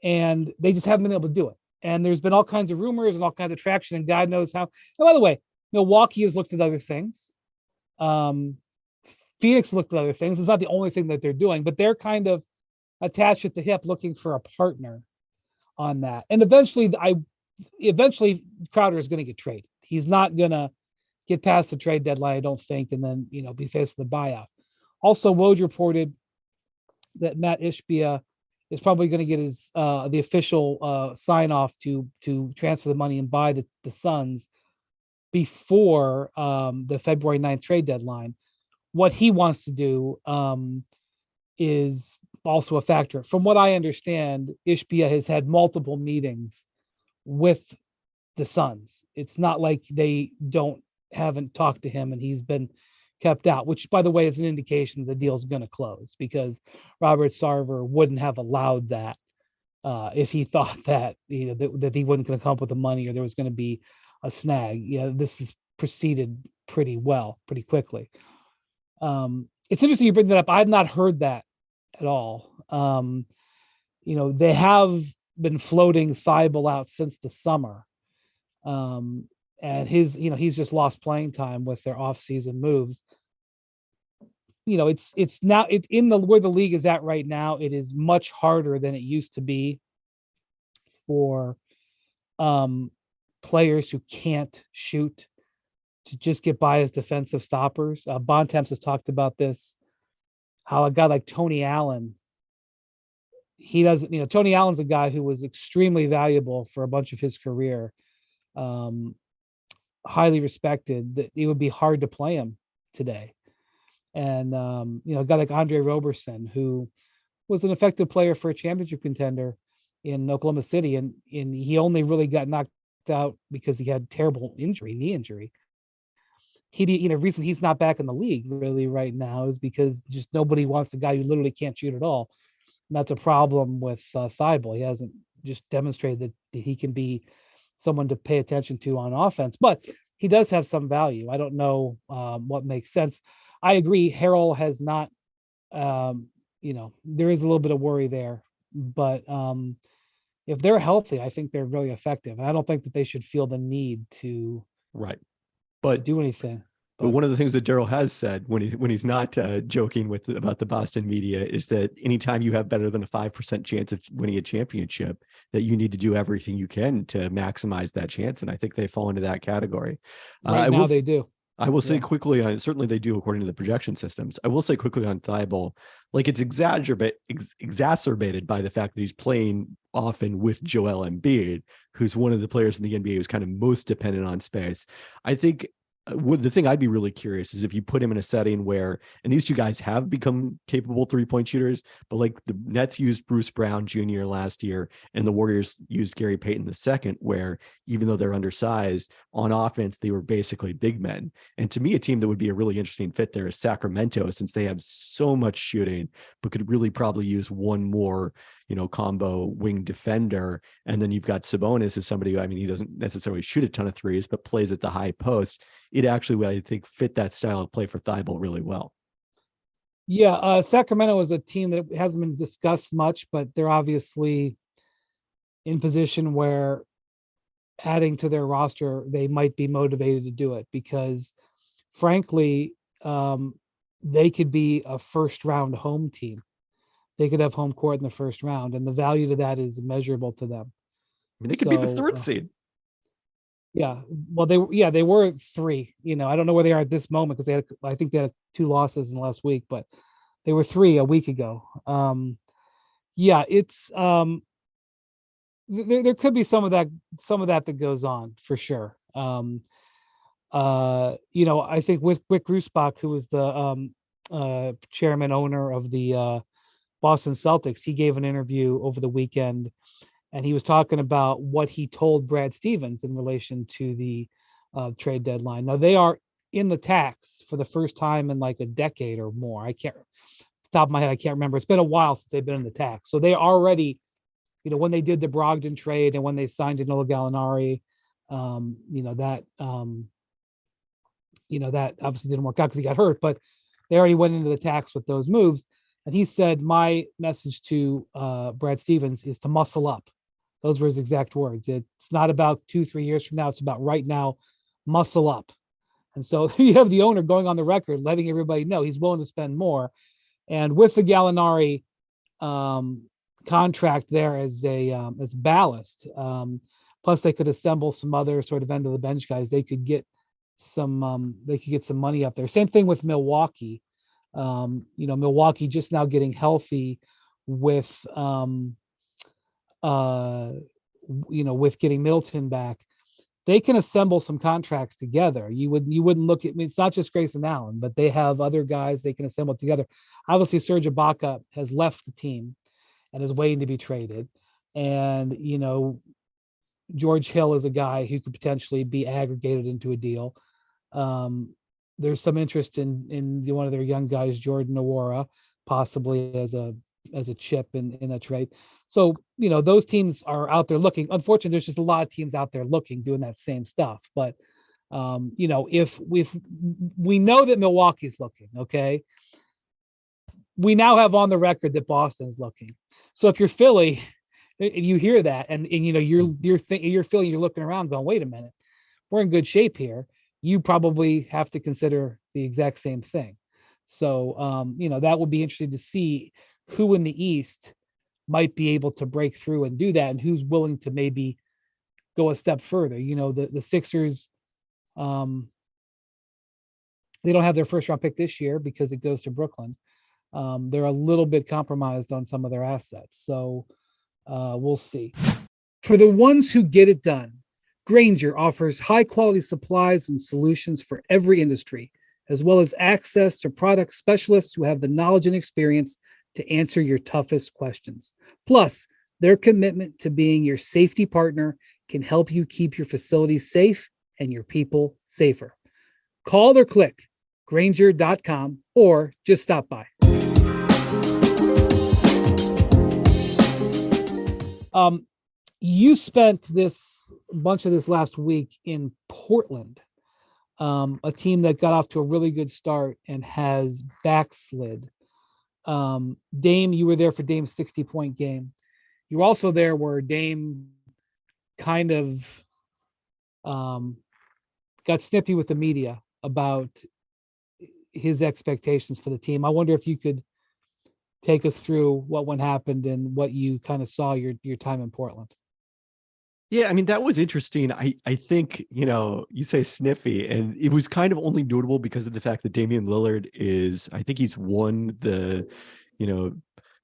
And they just haven't been able to do it. And there's been all kinds of rumors and all kinds of traction, and God knows how. And by the way, Milwaukee has looked at other things. Um, Phoenix looked at other things. It's not the only thing that they're doing, but they're kind of attached at the hip looking for a partner on that. And eventually Crowder is going to get traded. He's not going to get past the trade deadline, I don't think, and then be faced with a buyout. Also, Woj reported that Matt Ishbia is probably going to get his the official sign off to transfer the money and buy the Suns before the February 9th trade deadline. What he wants to do is also a factor. From what I understand, Ishbia has had multiple meetings with the Suns. It's not like they haven't talked to him and he's been kept out, which by the way is an indication the deal is going to close, because Robert Sarver wouldn't have allowed that if he thought that that he wasn't going to come up with the money or there was going to be a snag. This has proceeded pretty quickly. It's interesting you bring that up. I've not heard that at all. They have been floating Thibault out since the summer. And he's just lost playing time with their off-season moves. It's now in the where the league is at right now. It is much harder than it used to be for players who can't shoot to just get by as defensive stoppers. Bontemps has talked about this, how a guy like Tony Allen, he doesn't, Tony Allen's a guy who was extremely valuable for a bunch of his career, highly respected, that it would be hard to play him today. And, a guy like Andre Roberson, who was an effective player for a championship contender in Oklahoma City. And he only really got knocked out because he had terrible knee injury. Reason he's not back in the league really right now is because just nobody wants a guy who literally can't shoot at all. And that's a problem with Thibault. He hasn't just demonstrated that he can be someone to pay attention to on offense, but he does have some value. I don't know what makes sense. I agree. Harrell has not, there is a little bit of worry there, but if they're healthy, I think they're really effective. I don't think that they should feel the need to right. But do anything. But one of the things that Daryl has said when he's not joking about the Boston media is that anytime you have better than a 5% chance of winning a championship, that you need to do everything you can to maximize that chance. And I think they fall into that category. Now they do. I will say quickly on, certainly they do according to the projection systems. I will say quickly on Thibault, like it's exacerbated by the fact that he's playing often with Joel Embiid, who's one of the players in the NBA who's kind of most dependent on space. I think the thing I'd be really curious is if you put him in a setting where, and these two guys have become capable 3-point shooters, but like the Nets used Bruce Brown Jr. last year and the Warriors used Gary Payton II, where even though they're undersized on offense, they were basically big men. And to me, a team that would be a really interesting fit there is Sacramento, since they have so much shooting, but could really probably use one more, combo wing defender. And then you've got Sabonis as somebody who, he doesn't necessarily shoot a ton of threes, but plays at the high post. It actually would, I think, fit that style of play for Thibault really well. Yeah, Sacramento is a team that hasn't been discussed much, but they're obviously in position where adding to their roster, they might be motivated to do it because, frankly, they could be a first-round home team. They could have home court in the first round, and the value to that is immeasurable to them. They could be the third seed. Yeah. Well, they were three. I don't know where they are at this moment because I think they had two losses in the last week, but they were three a week ago. Yeah, it's there could be some of that goes on for sure. I think with Wick Rusbach, who was the chairman owner of the Boston Celtics, he gave an interview over the weekend, and he was talking about what he told Brad Stevens in relation to the trade deadline. Now they are in the tax for the first time in like a decade or more. I can't top of my head, I can't remember. It's been a while since they've been in the tax. So they already, when they did the Brogdon trade and when they signed Danilo Gallinari, that obviously didn't work out because he got hurt, but they already went into the tax with those moves. And he said, my message to Brad Stevens is to muscle up. Those were his exact words. It's not about 2-3 years from now. It's about right now, muscle up. And so you have the owner going on the record, letting everybody know he's willing to spend more. And with the Gallinari contract there as ballast, plus they could assemble some other sort of end of the bench guys. They could get some money up there. Same thing with Milwaukee. Milwaukee just now getting healthy with with getting Middleton back. They can assemble some contracts together. You wouldn't look at, it's not just Grayson Allen, but they have other guys they can assemble together. Obviously, Serge Ibaka has left the team and is waiting to be traded. And, George Hill is a guy who could potentially be aggregated into a deal. There's some interest in one of their young guys, Jordan Nwora, possibly as a chip in a trade. So, those teams are out there looking. Unfortunately, there's just a lot of teams out there looking, doing that same stuff. But, if we know that Milwaukee's looking, okay, we now have on the record that Boston's looking. So if you're Philly, and you hear that, and you're Philly, you're looking around going, wait a minute, we're in good shape here. You probably have to consider the exact same thing. So, that would be interesting to see who in the East might be able to break through and do that, and who's willing to maybe go a step further. The Sixers, they don't have their first round pick this year because it goes to Brooklyn. They're a little bit compromised on some of their assets. So we'll see. For the ones who get it done, Grainger offers high-quality supplies and solutions for every industry, as well as access to product specialists who have the knowledge and experience to answer your toughest questions. Plus, their commitment to being your safety partner can help you keep your facilities safe and your people safer. Call or click Grainger.com or just stop by. You spent this bunch of this last week in Portland, a team that got off to a really good start and has backslid. Dame, you were there for Dame's 60-point game. You were also there where Dame kind of got snippy with the media about his expectations for the team. I wonder if you could take us through what happened and what you kind of saw your time in Portland. Yeah, I mean, that was interesting. I think, you say sniffy, and it was kind of only notable because of the fact that Damian Lillard I think he's won the,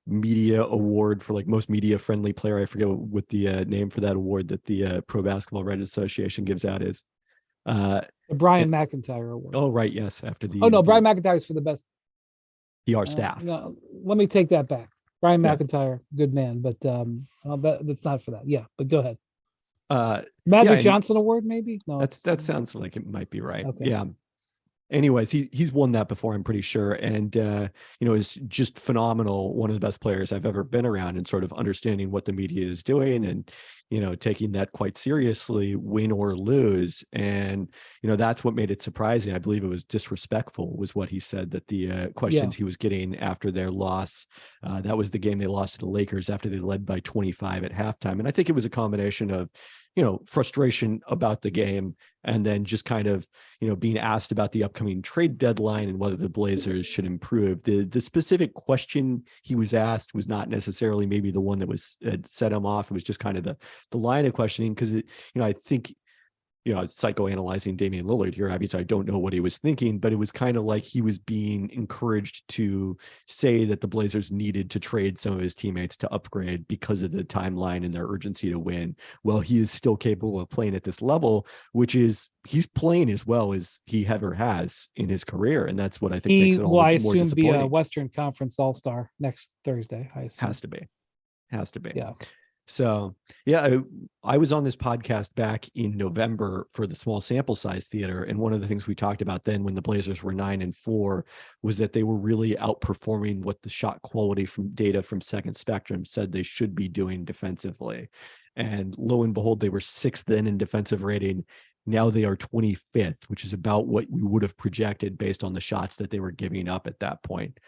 media award for like most media friendly player. I forget what the name for that award that the Pro Basketball Writers Association gives out is. The Brian McIntyre Award. Oh, right. Yes. After the. Oh, no, Brian McIntyre is for the best PR staff. No, let me take that back. Brian McIntyre, good man, but that's not for that. Yeah, but go ahead. Magic Johnson Award, maybe? No, that sounds like it might be right. Okay. Yeah. Anyways, he's won that before, I'm pretty sure, and is just phenomenal. One of the best players I've ever been around, and sort of understanding what the media is doing, and taking that quite seriously, win or lose. And that's what made it surprising. I believe it was disrespectful, was what he said, that the questions he was getting after their loss. That was the game they lost to the Lakers after they led by 25 at halftime, and I think it was a combination of frustration about the game, and then just kind of, being asked about the upcoming trade deadline and whether the Blazers should improve. The specific question he was asked was not necessarily maybe the one that was set him off. It was just kind of the line of questioning, because I think psychoanalyzing Damian Lillard here. Obviously, I don't know what he was thinking, but it was kind of like he was being encouraged to say that the Blazers needed to trade some of his teammates to upgrade because of the timeline and their urgency to win. Well, he is still capable of playing at this level, which is he's playing as well as he ever has in his career. And that's what I think makes He it will, all I the more assume, be a disappointing. Western Conference All-Star next Thursday. I assume. Has to be. Yeah. So yeah, I was on this podcast back in November for the small sample size theater. And one of the things we talked about then when the Blazers were 9-4 was that they were really outperforming what the shot quality from data from Second Spectrum said they should be doing defensively. And lo and behold, they were 6th then in defensive rating. Now they are 25th, which is about what we would have projected based on the shots that they were giving up at that point.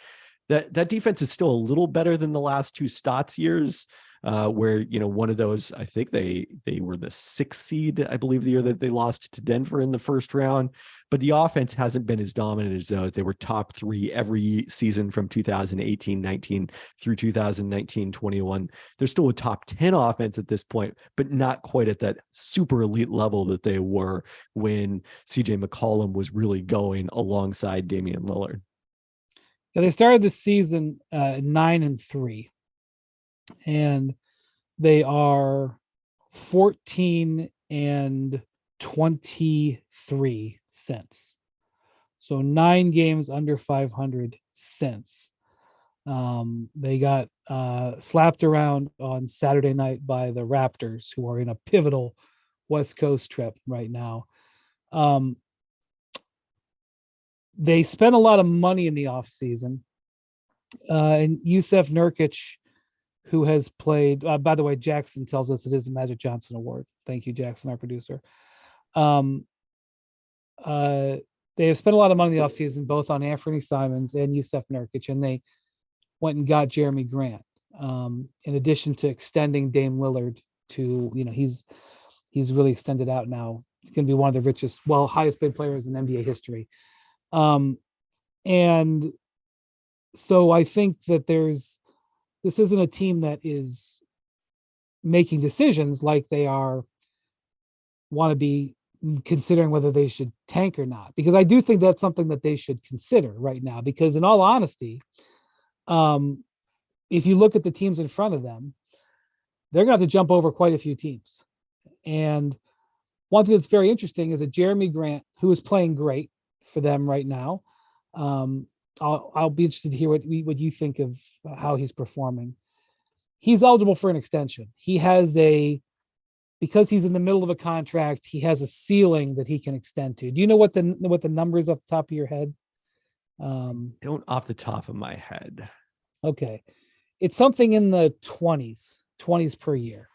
That defense is still a little better than the last two Stotts years, where one of those, I think they were the 6th seed, I believe, the year that they lost to Denver in the first round. But the offense hasn't been as dominant as those. They were top 3 every season from 2018-19 through 2019-21. They're still a top 10 offense at this point, but not quite at that super elite level that they were when CJ McCollum was really going alongside Damian Lillard. Yeah, they started the season 9-3, and they are 14-23 since. So 9 games under 500 since. They got slapped around on Saturday night by the Raptors, who are in a pivotal West Coast trip right now. They spent a lot of money in the offseason. And Yusef Nurkic, who has played, by the way, Jackson tells us it is a Magic Johnson Award. Thank you, Jackson, our producer. They have spent a lot of money in the offseason, both on Anthony Simons and Yusef Nurkic, and they went and got Jeremy Grant. In addition to extending Dame Lillard to, he's really extended out now. He's going to be one of the richest, highest paid players in NBA history. And so I think that this isn't a team that is making decisions like they want to be considering whether they should tank or not, because I do think that's something that they should consider right now, because in all honesty, if you look at the teams in front of them, they're going to have to jump over quite a few teams. And one thing that's very interesting is that Jeremy Grant, who is playing great for them right now, I'll be interested to hear what you think of how he's performing. He's eligible for an extension. Because he's in the middle of a contract, he has a ceiling that he can extend to. Do you know what the number is off the top of your head? Don't off the top of my head. Okay. It's something in the 20s per year.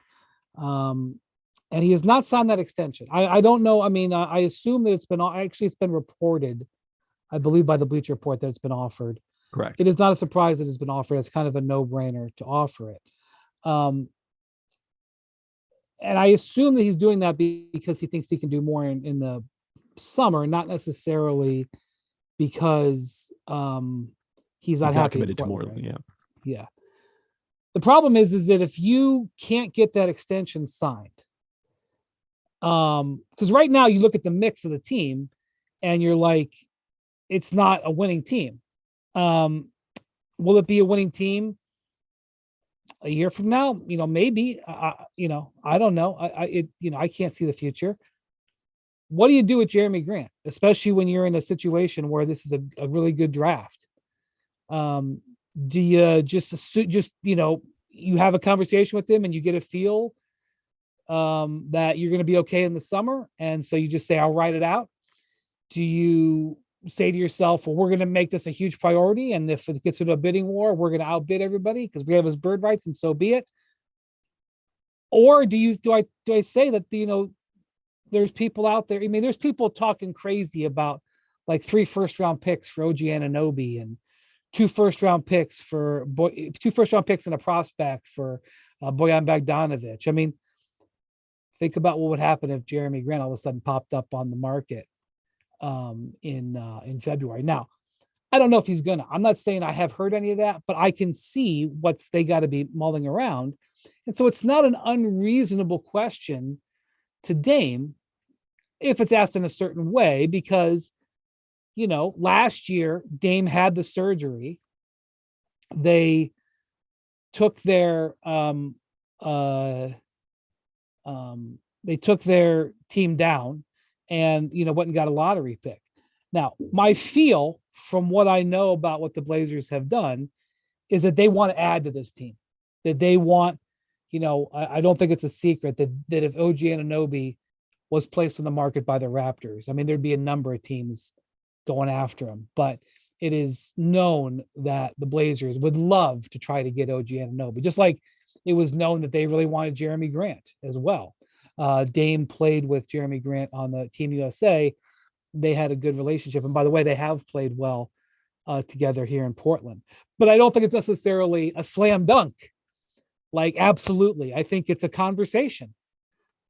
And he has not signed that extension. I don't know. I mean, I assume that it's been reported, I believe, by the Bleacher Report, that it's been offered. Correct. It is not a surprise that it's been offered. It's kind of a no-brainer to offer it. And I assume that he's doing that because he thinks he can do more in the summer, not necessarily because he's not happy committed to more. Right? Yeah. The problem is that if you can't get that extension signed, because right now you look at the mix of the team and you're like, it's not a winning team. Will it be a winning team a year from now? Maybe. I don't know. I can't see the future. What do you do with Jeremy Grant, especially when you're in a situation where this is a really good draft? Do you just you have a conversation with him and you get a feel that you're going to be okay in the summer, and so you just say, I'll write it out? Do you say to yourself, well, we're going to make this a huge priority, and if it gets into a bidding war, we're going to outbid everybody because we have his bird rights, and so be it? Or do I say that there's people out there? I mean, there's people talking crazy about like 3 first-round picks for OG Anunoby and 2 first-round picks and a prospect for Bojan Bogdanovic. I mean, think about what would happen if Jeremy Grant all of a sudden popped up on the market in February. Now, I don't know if he's gonna. I'm not saying I have heard any of that, but I can see what they got to be mulling around, and so it's not an unreasonable question to Dame if it's asked in a certain way, because, last year Dame had the surgery. They took their uh they took their team down and went and got a lottery pick. Now, my feel from what I know about what the Blazers have done is that they want to add to this team. That they want, I don't think it's a secret that if OG Anunoby was placed on the market by the Raptors, I mean, there'd be a number of teams going after him. But it is known that the Blazers would love to try to get OG Anunoby, just like it was known that they really wanted Jeremy Grant as well. Dame played with Jeremy Grant on the Team USA. They had a good relationship. And by the way, they have played well together here in Portland. But I don't think it's necessarily a slam dunk. Like, absolutely. I think it's a conversation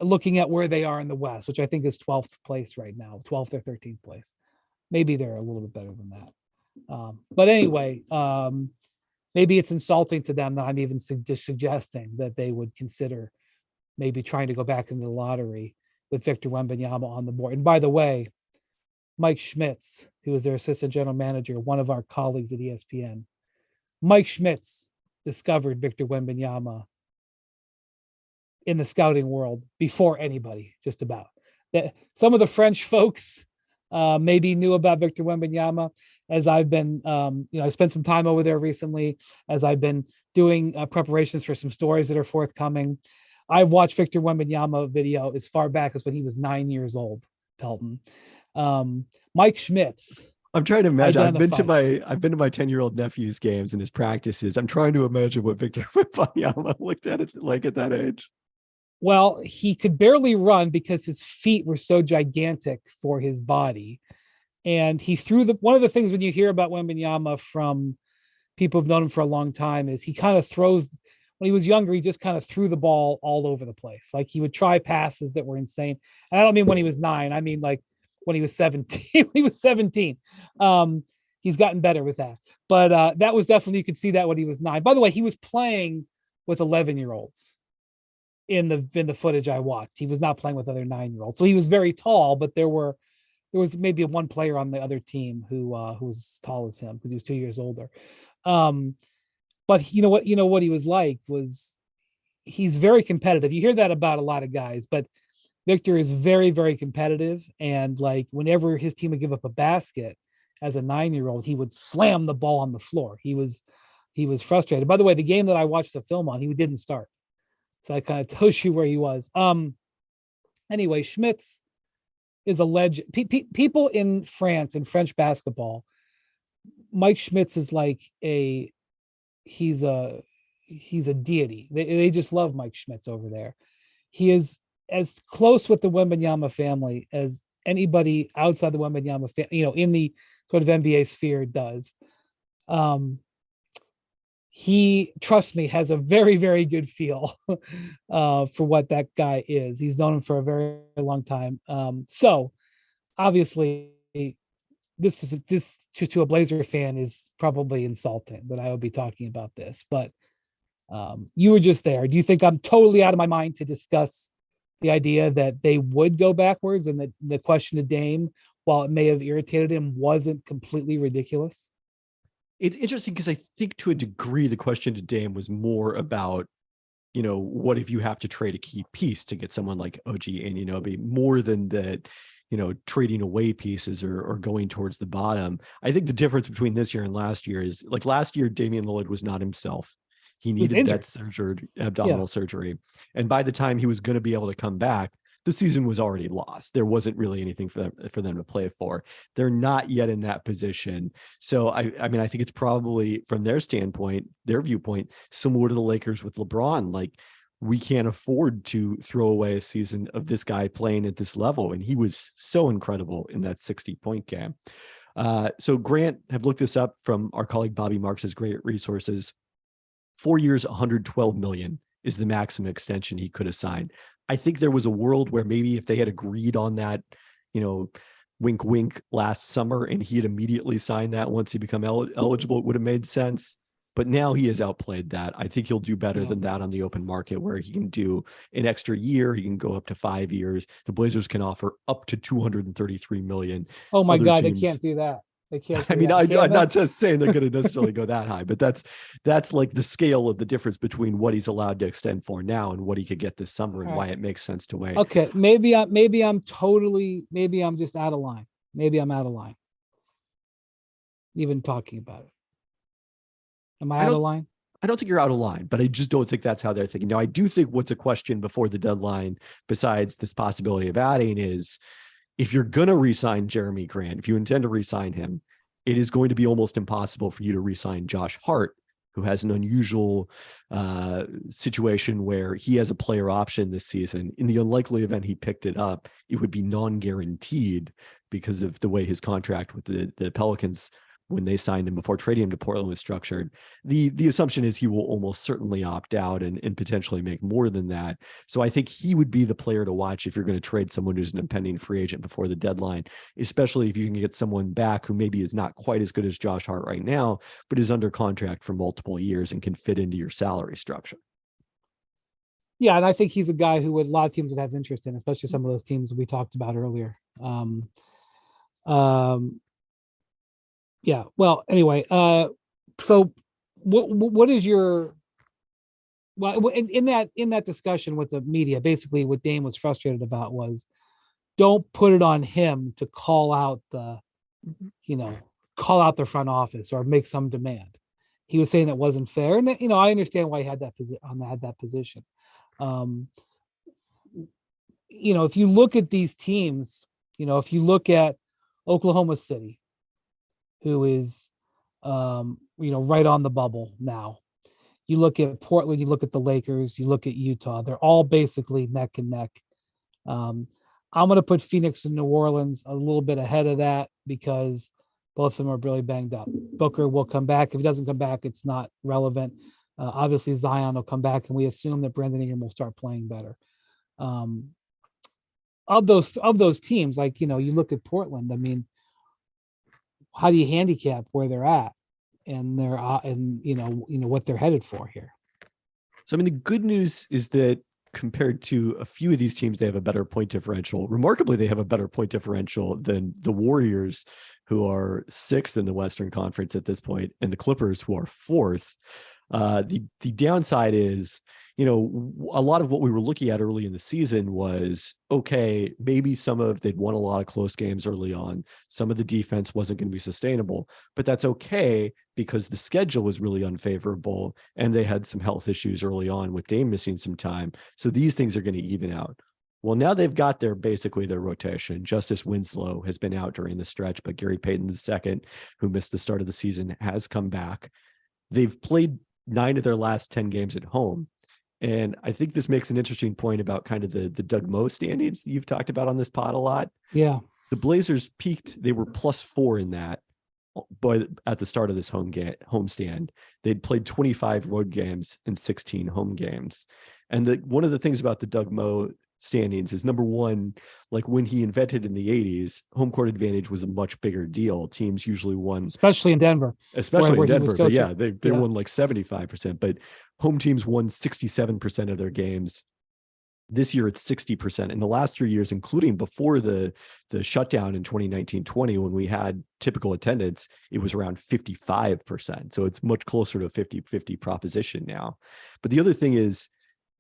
looking at where they are in the West, which I think is 12th place right now, 12th or 13th place. Maybe they're a little bit better than that. But anyway, maybe it's insulting to them that I'm even just suggesting that they would consider maybe trying to go back into the lottery with Victor Wembanyama on the board. And by the way, Mike Schmitz, who is their assistant general manager, one of our colleagues at ESPN, Mike Schmitz discovered Victor Wembanyama in the scouting world before anybody, just about. Some of the French folks maybe knew about Victor Wembanyama, as I've been, I spent some time over there recently as I've been doing preparations for some stories that are forthcoming. I've watched Victor Wembanyama video as far back as when he was 9 years old, Pelton. Mike Schmitz. I'm trying to imagine. I've been to my 10-year-old nephew's games and his practices. I'm trying to imagine what Victor Wembanyama looked at it like at that age. Well, he could barely run because his feet were so gigantic for his body. And he threw one of the things when you hear about Wembanyama from people who've known him for a long time is he kind of throws, when he was younger, he just kind of threw the ball all over the place. Like, he would try passes that were insane. And I don't mean when he was 9. I mean, like, when he was 17, when he was 17. He's gotten better with that. But that was definitely, you could see that when he was 9. By the way, he was playing with 11-year-olds in the footage I watched. He was not playing with other 9-year-olds. So he was very tall, but there was maybe one player on the other team who was as tall as him because he was 2 years older. But you know what he was like was he's very competitive. You hear that about a lot of guys, but Victor is very, very competitive. And like, whenever his team would give up a basket as a 9-year-old, he would slam the ball on the floor. He was frustrated. By the way, the game that I watched the film on, he didn't start. So that kind of tells you where he was. Anyway, Schmitz is a legend. People in France, in French basketball, Mike Schmitz is like he's a deity. They just love Mike Schmitz over there. He is as close with the Wembanyama family as anybody outside the Wembanyama family, in the sort of NBA sphere does. He, trust me, has a very, very good feel for what that guy is. He's known him for a very long time. So obviously this to a Blazer fan is probably insulting that I would be talking about this, but you were just there. Do you think I'm totally out of my mind to discuss the idea that they would go backwards and that the question to Dame, while it may have irritated him, wasn't completely ridiculous? It's interesting because I think to a degree, the question to Dame was more about, what if you have to trade a key piece to get someone like OG Anunoby, more than that, trading away pieces or going towards the bottom. I think the difference between this year and last year is, like, last year, Damian Lillard was not himself. He needed that abdominal surgery. And by the time he was going to be able to come back, the season was already lost. There wasn't really anything for them to play for. They're not yet in that position. So I mean, I think it's probably, from their standpoint, their viewpoint, similar to the Lakers with LeBron. Like, we can't afford to throw away a season of this guy playing at this level. And he was so incredible in that 60-point game. So Grant, have looked this up from our colleague Bobby Marks's great resources. 4 years, $112 million is the maximum extension he could have signed. I think there was a world where maybe if they had agreed on that, wink, wink, last summer, and he had immediately signed that once he become eligible, it would have made sense. But now he has outplayed that. I think he'll do better Yeah. than that on the open market, where he can do an extra year. He can go up to 5 years. The Blazers can offer up to 233 million. Oh my Other God, they teams, can't do that. They can't I do mean, that, can I'm they? not just saying they're going to necessarily go that high, but that's like the scale of the difference between what he's allowed to extend for now and what he could get this summer, and All why right. it makes sense to wait. Okay. Maybe I'm just out of line. Maybe I'm out of line. Even talking about it. Am I I out of don't line? I don't think you're out of line, but I just don't think that's how they're thinking. Now, I do think what's a question before the deadline, besides this possibility of adding, is if you're going to re-sign Jeremy Grant, if you intend to re-sign him, it is going to be almost impossible for you to re-sign Josh Hart, who has an unusual situation where he has a player option this season. In the unlikely event he picked it up, it would be non-guaranteed because of the way his contract with the Pelicans, when they signed him before trading him to Portland, was structured. The assumption is he will almost certainly opt out and potentially make more than that. So I think he would be the player to watch if you're going to trade someone who's an impending free agent before the deadline, especially if you can get someone back who maybe is not quite as good as Josh Hart right now, but is under contract for multiple years and can fit into your salary structure. Yeah, and I think he's a guy who a lot of teams would have interest in, especially some of those teams we talked about earlier. Um, yeah. Well, anyway, so what is your in that discussion with the media, basically what Dame was frustrated about was don't put it on him to call out the front office or make some demand. He was saying it wasn't fair, and I understand why he had that position. Um, if you look at these teams, if you look at Oklahoma City, who is right on the bubble now. You look at Portland, you look at the Lakers, you look at Utah. They're all basically neck and neck. I'm going to put Phoenix and New Orleans a little bit ahead of that because both of them are really banged up. Booker will come back. If he doesn't come back, it's not relevant. Obviously, Zion will come back, and we assume that Brandon Ingram will start playing better. Of those teams, like you look at Portland. I mean, how do you handicap where they're at and what they're headed for here? So, I mean, the good news is that compared to a few of these teams, they have a better point differential. Remarkably, they have a better point differential than the Warriors, who are sixth in the Western Conference at this point, and the Clippers, who are fourth. The downside is, a lot of what we were looking at early in the season was, okay, maybe they'd won a lot of close games early on. Some of the defense wasn't going to be sustainable, but that's okay because the schedule was really unfavorable and they had some health issues early on with Dame missing some time. So these things are going to even out. Well, now they've got basically their rotation. Justice Winslow has been out during the stretch, but Gary Payton II, who missed the start of the season, has come back. They've played 9 of their last 10 games at home. And I think this makes an interesting point about kind of the Doug Moe standings that you've talked about on this pod a lot. Yeah. The Blazers peaked, they were +4 in that, but at the start of this homestand. They'd played 25 road games and 16 home games. And one of the things about the Doug Moe standings is, number one, like when he invented in the 80s, home court advantage was a much bigger deal. Teams usually won, especially in Denver. Especially where in Denver. But yeah, they Yeah. won like 75%, but home teams won 67% of their games. This year it's 60%. In the last 3 years, including before the shutdown in 2019-20, when we had typical attendance, it was around 55%. So it's much closer to a 50-50 proposition now. But the other thing is,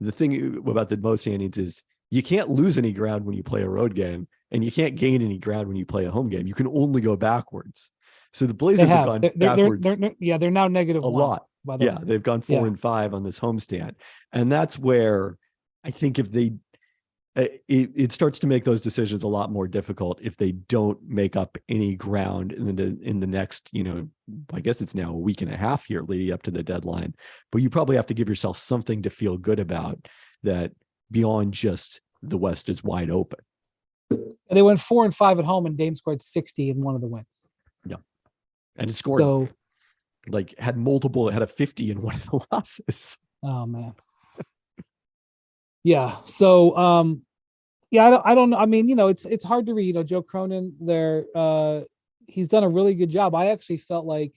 the thing about the Moe standings is you can't lose any ground when you play a road game, and you can't gain any ground when you play a home game. You can only go backwards. So the Blazers have gone backwards. They're now negative a lot. By the way. They've gone 4 and 5 on this homestand. And that's where I think if it starts to make those decisions a lot more difficult if they don't make up any ground in the next, I guess it's now a week and a half here leading up to the deadline. But you probably have to give yourself something to feel good about, that beyond just the West is wide open. And they went 4 and 5 at home, and Dame scored 60 in one of the wins. Yeah. And it scored had a 50 in one of the losses. Oh man. Yeah. So I don't know. I mean, it's hard to read. Joe Cronin there, he's done a really good job. I actually felt like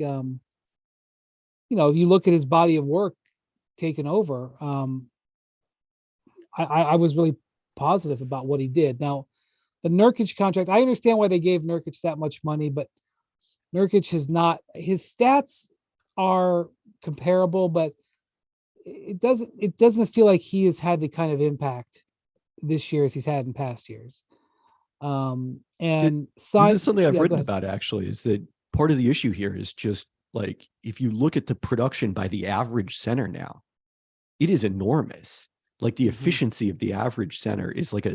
if you look at his body of work taken over, I was really positive about what he did. Now, the Nurkic contract, I understand why they gave Nurkic that much money, but Nurkic has not, his stats are comparable, but it doesn't feel like he has had the kind of impact this year as he's had in past years. And This is something I've yeah, written about, actually, is that part of the issue here is just like, if you look at the production by the average center now, it is enormous. Like the efficiency of the average center is like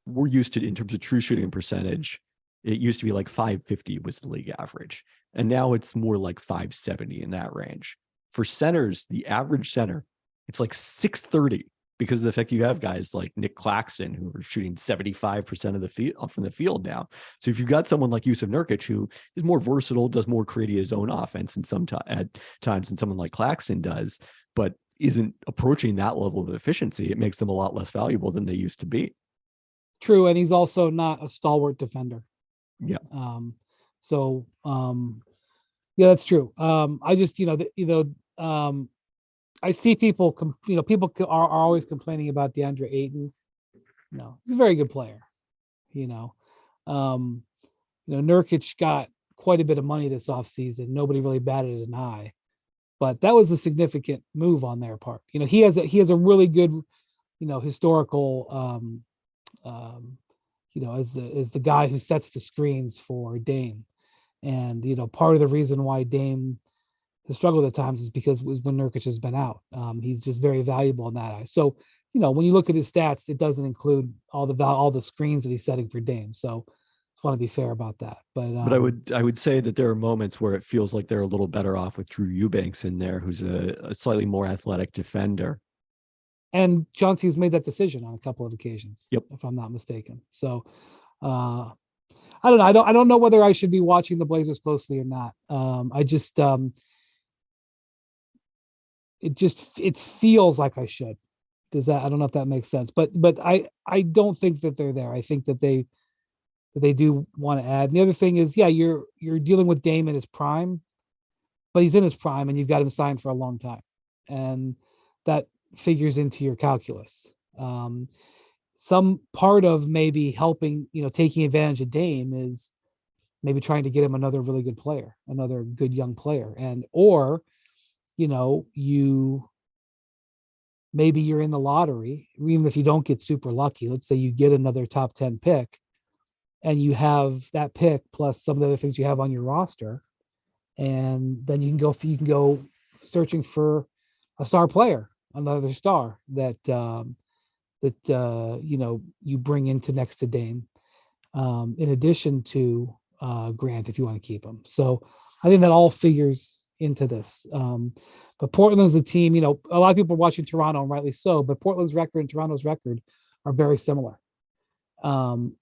we're used to, in terms of true shooting percentage, it used to be like 550 was the league average. And now it's more like 570 in that range. For centers, the average center, it's like 630, because of the fact you have guys like Nick Claxton who are shooting 75% of the field from the field now. So if you've got someone like Yusuf Nurkic, who is more versatile, does more creating his own offense at times than someone like Claxton does, but isn't approaching that level of efficiency, it makes them a lot less valuable than they used to be. true. And he's also not a stalwart defender. Yeah. So yeah, that's true. I just, I see people, people are always complaining about DeAndre Ayton. No, he's a very good player. Nurkic got quite a bit of money this offseason. Nobody really batted an eye, but that was a significant move on their part. He has a really good, historical, as the guy who sets the screens for Dame. And, part of the reason why Dame has struggled at times is because when Nurkic has been out. He's just very valuable in that eye. So, when you look at his stats, it doesn't include all the screens that he's setting for Dame. So just want to be fair about that. But I would say that there are moments where it feels like they're a little better off with Drew Eubanks in there, who's a slightly more athletic defender. And Chauncey's made that decision on a couple of occasions, Yep. if I'm not mistaken. So I don't know. I don't know whether I should be watching the Blazers closely or not. It feels like I should. I don't know if that makes sense, but I don't think that they're there. I think that they do want to add. And the other thing is, yeah, you're dealing with Dame in his prime, but he's in his prime and you've got him signed for a long time. And that figures into your calculus. Some part of maybe helping, taking advantage of Dame is maybe trying to get him another really good player, another good young player. Or maybe you're in the lottery, even if you don't get super lucky. Let's say you get another top 10 pick and you have that pick plus some of the other things you have on your roster. And then you can go searching for a star player, another star that you bring into next to Dame, in addition to Grant, if you want to keep him. So I think that all figures into this. But Portland's a team, a lot of people are watching Toronto, and rightly so, but Portland's record and Toronto's record are very similar. Portland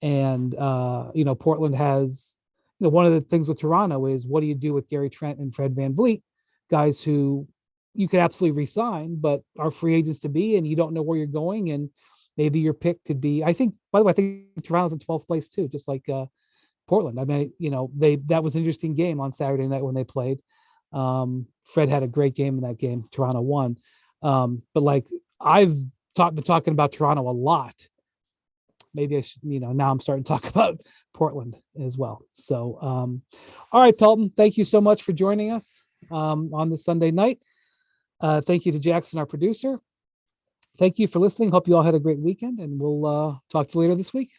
has, one of the things with Toronto is, what do you do with Gary Trent and Fred VanVleet, guys who you could absolutely re-sign, but are free agents to be, and you don't know where you're going. And maybe your pick could be, I think Toronto's in 12th place too, just like Portland. I mean, that was an interesting game on Saturday night when they played. Fred had a great game in that game. Toronto won. But like I've been talking about Toronto a lot. Maybe I should, now I'm starting to talk about Portland as well. So, all right, Pelton, thank you so much for joining us on this Sunday night. Thank you to Jackson, our producer. Thank you for listening. Hope you all had a great weekend, and we'll talk to you later this week.